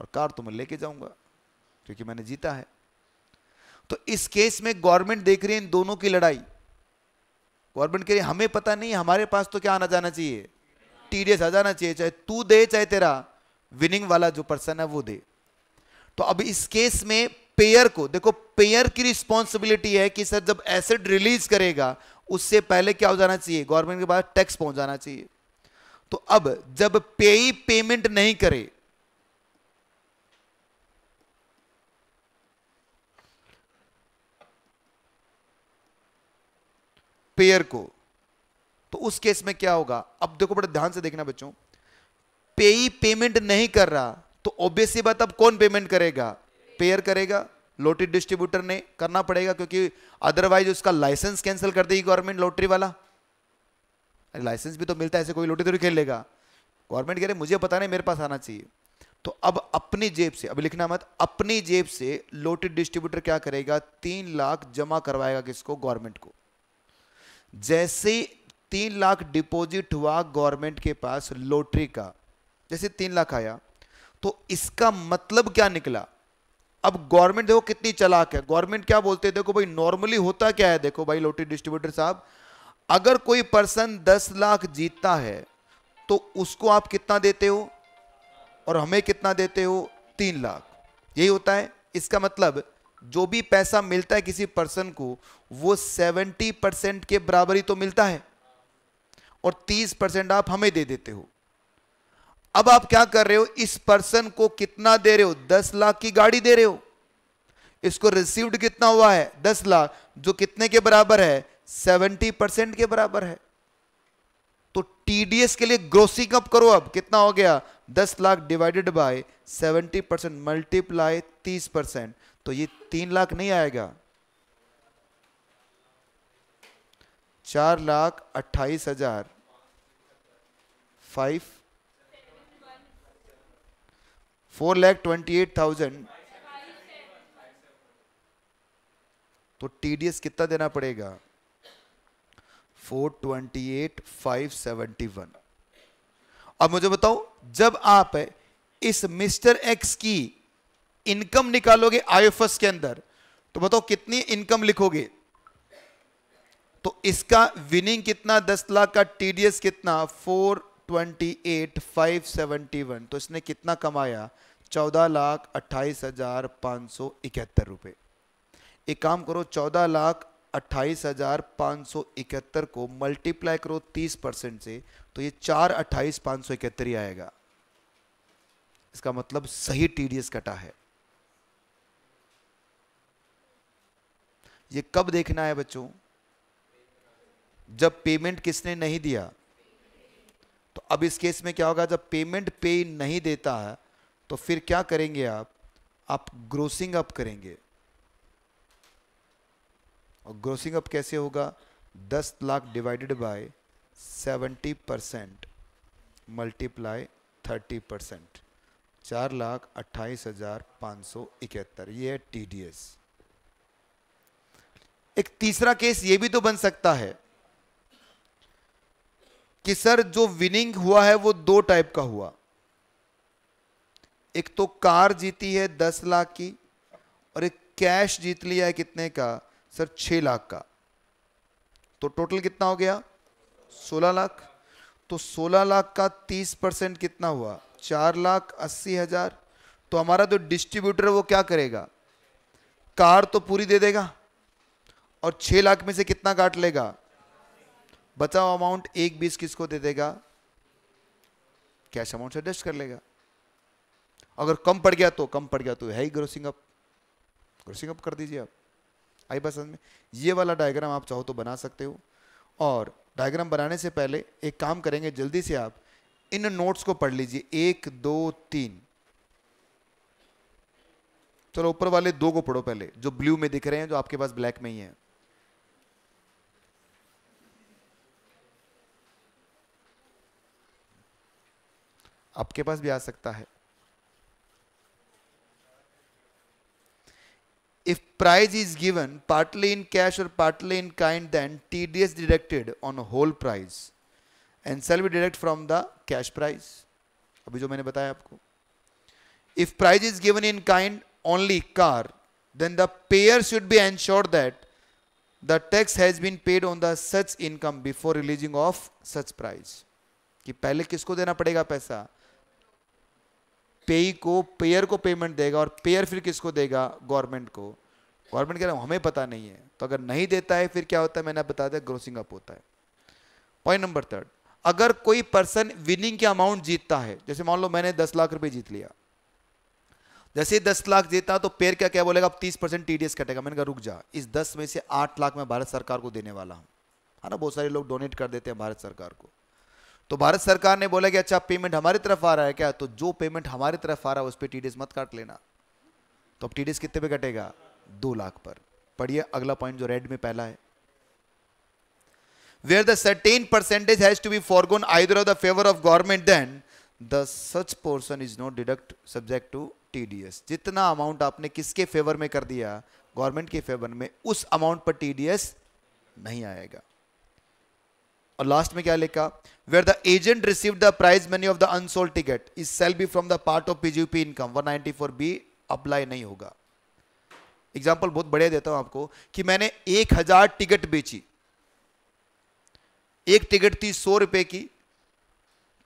[SPEAKER 1] और कार तो मैं लेके जाऊंगा क्योंकि मैंने जीता है। तो इस केस में गवर्नमेंट देख रही है इन दोनों की लड़ाई। गवर्नमेंट कह रही है हमें पता नहीं, हमारे पास तो क्या आना जाना चाहिए, टीडीएस आ जाना चाहिए, चाहे तू दे चाहे तेरा विनिंग वाला जो पर्सन है वो दे। तो अब इस केस में पेयर को देखो, पेयर की रिस्पॉन्सिबिलिटी है कि सर जब एसेट रिलीज करेगा उससे पहले क्या हो जाना चाहिए, गवर्नमेंट के पास टैक्स पहुंच जाना चाहिए। तो अब जब पेई पेमेंट नहीं करे, पेयर को, तो उस केस में क्या होगा। अब देखो बड़े ध्यान से देखना बच्चों, पेई पेमेंट नहीं कर रहा तो ऑब्वियसली बात अब कौन पेमेंट करेगा, पेयर करेगा। लॉटरी डिस्ट्रीब्यूटर ने करना पड़ेगा क्योंकि अदरवाइज उसका लाइसेंस कैंसिल कर देगी गवर्नमेंट लॉटरी वाला। लाइसेंस भी तो मिलता है, ऐसे कोई लॉटरी तो नहीं खेल लेगा। गवर्नमेंट कह रहे मुझे पता नहीं, मेरे पास आना चाहिए। तो अब अपनी जेब से, अभी लिखना मत, अपनी जेब से लॉटरी डिस्ट्रीब्यूटर क्या करेगा, 3 लाख जमा करवाएगा किसको, गवर्नमेंट को। जैसे 3 लाख डिपॉजिट हुआ गवर्नमेंट के पास लॉटरी का, जैसे 3 लाख आया तो इसका मतलब क्या निकला। अब गवर्नमेंट देखो कितनी चालाक है, गवर्नमेंट क्या बोलते हैं, देखो भाई नॉर्मली होता क्या है, देखो भाई लॉटरी डिस्ट्रीब्यूटर साहब, अगर कोई पर्सन 10 लाख जीतता है तो उसको आप कितना देते हो और हमें कितना देते हो, 3 लाख, यही होता है। इसका मतलब जो भी पैसा मिलता है किसी पर्सन को वो 70% के बराबर ही तो मिलता है और 30% आप हमें दे देते हो। अब आप क्या कर रहे हो, इस पर्सन को कितना दे रहे हो, 10 लाख की गाड़ी दे रहे हो। इसको रिसीव्ड कितना हुआ है, 10 लाख, जो कितने के बराबर है, 70% के बराबर है। तो टीडीएस के लिए ग्रोसिंग अप करो, अब कितना हो गया, 10 लाख डिवाइडेड बाय 70% मल्टीप्लाई 30%, तो ये 3 लाख नहीं आएगा, 4,28,000 4,28,000। तो टीडीएस कितना देना पड़ेगा, 428,571। अब मुझे बताओ, जब आप इस मिस्टर एक्स की इनकम निकालोगे आईएफएस के अंदर, तो बताओ कितनी इनकम लिखोगे। तो इसका विनिंग कितना, 10 लाख का, टीडीएस कितना, 428,571। तो इसने कितना कमाया, 14,28,571 रुपए। एक काम करो, 14,28,571 को मल्टीप्लाई करो 30% से, तो ये 4,28,571 ही आएगा। इसका मतलब सही टीडीएस कटा है। ये कब देखना है बच्चों, जब पेमेंट किसने नहीं दिया। तो अब इस केस में क्या होगा, जब पेमेंट पे नहीं देता है तो फिर क्या करेंगे आप ग्रोसिंग अप करेंगे। और ग्रोसिंग अप कैसे होगा, 10 लाख डिवाइडेड बाय 70% मल्टीप्लाई 30%, 4,28,571, ये है टीडीएस। एक तीसरा केस ये भी तो बन सकता है, कि सर जो विनिंग हुआ है वो दो टाइप का हुआ, एक तो कार जीती है 10 लाख की और एक कैश जीत लिया है कितने का सर 6 लाख का, तो टोटल कितना हो गया 16 लाख। तो 16 लाख का 30% कितना हुआ 4,80,000। तो हमारा जो डिस्ट्रीब्यूटर वो क्या करेगा, कार तो पूरी दे देगा और 6 लाख में से कितना काट लेगा, बचा हुआ अमाउंट 1/20 किसको दे देगा, कैश अमाउंट से एडजस्ट कर लेगा। अगर कम पड़ गया तो है ही ग्रोसिंग अप कर दीजिए आप। आई बात समझ में। ये वाला डायग्राम आप चाहो तो बना सकते हो। और डायग्राम बनाने से पहले एक काम करेंगे, जल्दी से आप इन नोट्स को पढ़ लीजिए 1 2 3। चलो ऊपर वाले 2 को पढ़ो पहले, जो ब्लू में दिख रहे हैं, जो आपके पास ब्लैक में ही है। आपके पास भी आ सकता है। If price is given partly in cash or partly in kind, then TDS deducted on whole price and shall be deduct from the cash price. अभी जो मैंने बताया आपको, if price is given in kind only car, then the payer should be ensured that the tax has been paid on the such income before releasing of such price. कि पहले किसको देना पड़ेगा पैसा, पेयर को पेमेंट देगा और pair फिर किसको देगा, गवर्नमेंट को। गवर्नमेंट कह रहा है हमें पता नहीं है, तो अगर नहीं देता है फिर क्या होता है, मैंने बता दिया ग्रोसिंग अप होता है। पॉइंट नंबर 3, अगर कोई पर्सन विनिंग के अमाउंट जीतता है, जैसे मान लो मैंने 10 लाख रुपए जीत लिया, जैसे 10 लाख जीता तो पेयर क्या बोलेगा, अब 30% टीडीएस कटेगा। मैंने कहा रुक जा, इस 10 में से 8 लाख मैं भारत सरकार को देने वाला हूं, है ना। बहुत सारे लोग डोनेट कर देते हैं भारत सरकार को। तो भारत सरकार ने बोला कि अच्छा पेमेंट हमारी तरफ आ रहा है क्या, तो जो पेमेंट हमारी तरफ आ रहा है उस पर टीडीएस मत काट लेना। तो अब टीडीएस कितने पे कटेगा, 2 लाख पर। पढ़िए अगला पॉइंट जो रेड में पहला है, where the certain percentage has to be foregone either of the favor of government, then the such portion is not deduct subject to TDS. जितना अमाउंट आपने किसके फेवर में कर दिया, गवर्नमेंट के फेवर में, उस अमाउंट पर टीडीएस नहीं आएगा। और लास्ट में क्या लिखा, where the agent received the prize money of the unsold ticket is shall be from the part of PGP income 194B apply नहीं होगा। एग्जाम्पल बहुत बढ़िया देता हूं आपको कि मैंने 1000 टिकट बेची, एक टिकट थी 100 रुपए की,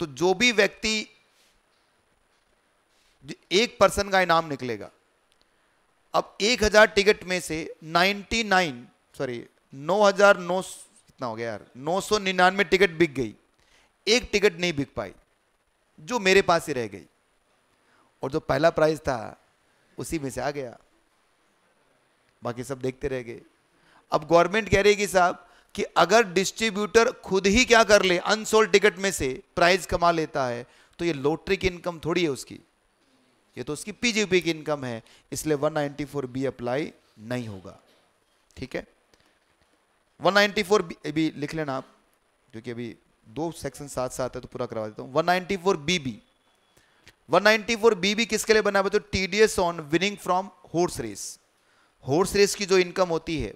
[SPEAKER 1] तो जो भी व्यक्ति, एक पर्सन का इनाम निकलेगा। अब 1000 टिकट में से 9,900 कितना हो गया यार, 999 टिकट बिक गई, एक टिकट नहीं बिक पाई जो मेरे पास ही रह गई, और जो पहला प्राइस था उसी में से आ गया, बाकी सब देखते रह गए। अब गवर्नमेंट कह रही है कि साहब कि अगर डिस्ट्रीब्यूटर खुद ही क्या कर ले, अनसोल्ड टिकट में से प्राइस कमा लेता है, तो ये लॉटरी की इनकम थोड़ी है उसकी, ये तो उसकी पीजीपी की इनकम है, इसलिए 194B अप्लाई नहीं होगा। ठीक है, 194B भी लिख लेना आप, क्योंकि अभी 2 सेक्शन साथ साथ है तो पूरा करवा देता हूं। 194BB किसके लिए बना है, तो TDS on winning from horse race. Horse race की जो इनकम होती है,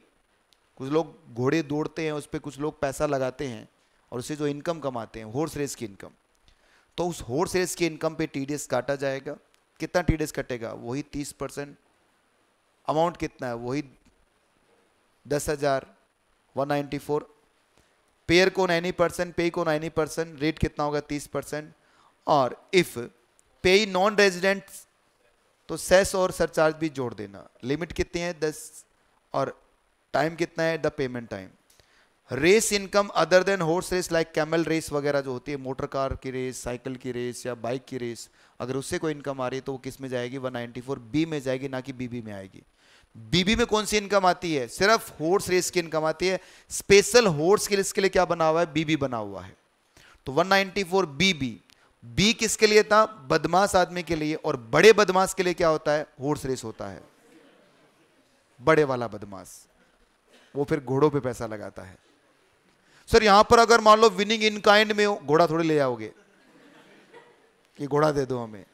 [SPEAKER 1] कुछ लोग घोड़े दौड़ते हैं, उस पर कुछ लोग पैसा लगाते हैं और उससे जो इनकम कमाते हैं, हॉर्स रेस की इनकम, तो उस हॉर्स रेस की इनकम पे टीडीएस काटा जाएगा। कितना टीडीएस कटेगा, वही 30%। अमाउंट कितना है, वही 10,000। 194, पेयर को 90%, पे को 90%, रेट कितना होगा 30%। और इफ पे नॉन रेजिडेंट तो सेस और सरचार्ज भी जोड़ देना। लिमिट कितनी है 10, और टाइम कितना है, the payment time. Race income other than horse race like camel race वगैरह जो होती है, मोटर कार की रेस, साइकिल की रेस या बाइक की रेस, अगर उससे कोई इनकम आ रही है तो वो किस में जाएगी, 194B में जाएगी, ना कि बीबी में आएगी। बीबी में कौन सी इनकम आती है, सिर्फ हॉर्स रेस की इनकम आती है। स्पेशल हॉर्स के लिए क्या बना हुआ है, बीबी बना हुआ है। तो 194BB, बी किसके लिए था, बदमाश आदमी के लिए, और बड़े बदमाश के लिए क्या होता है, हॉर्स रेस होता है। बड़े वाला बदमाश वो फिर घोड़ों पे पैसा लगाता है। सर यहां पर अगर मान लो विनिंग इन काइंड में हो, घोड़ा थोड़ी ले जाओगे कि घोड़ा दे दो हमें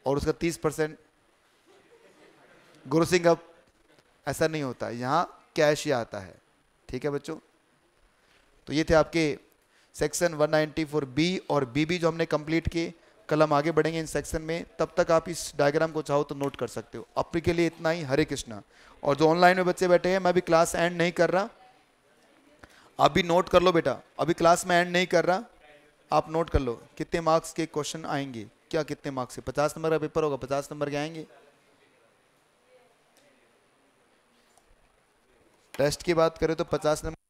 [SPEAKER 1] और उसका 30% ग्रोसिंग अप, ऐसा नहीं होता, यहां कैश ही आता है। ठीक है बच्चों, तो ये थे आपके सेक्शन 194 बी और बी भी जो हमने कंप्लीट किए। कल हम आगे बढ़ेंगे इन सेक्शन में, तब तक आप इस डायग्राम को चाहो तो नोट कर सकते हो। अब के लिए इतना ही। हरे कृष्णा। और जो ऑनलाइन में बच्चे बैठे हैं, मैं भी क्लास एंड नहीं कर रहा, आप भी नोट कर लो बेटा। अभी क्लास में एंड नहीं कर रहा, आप नोट कर लो कितने मार्क्स के क्वेश्चन आएंगे। क्या कितने मार्क्स से? 50 नंबर का पेपर होगा, 50 नंबर के आएंगे। टेस्ट की बात करें तो 50 नंबर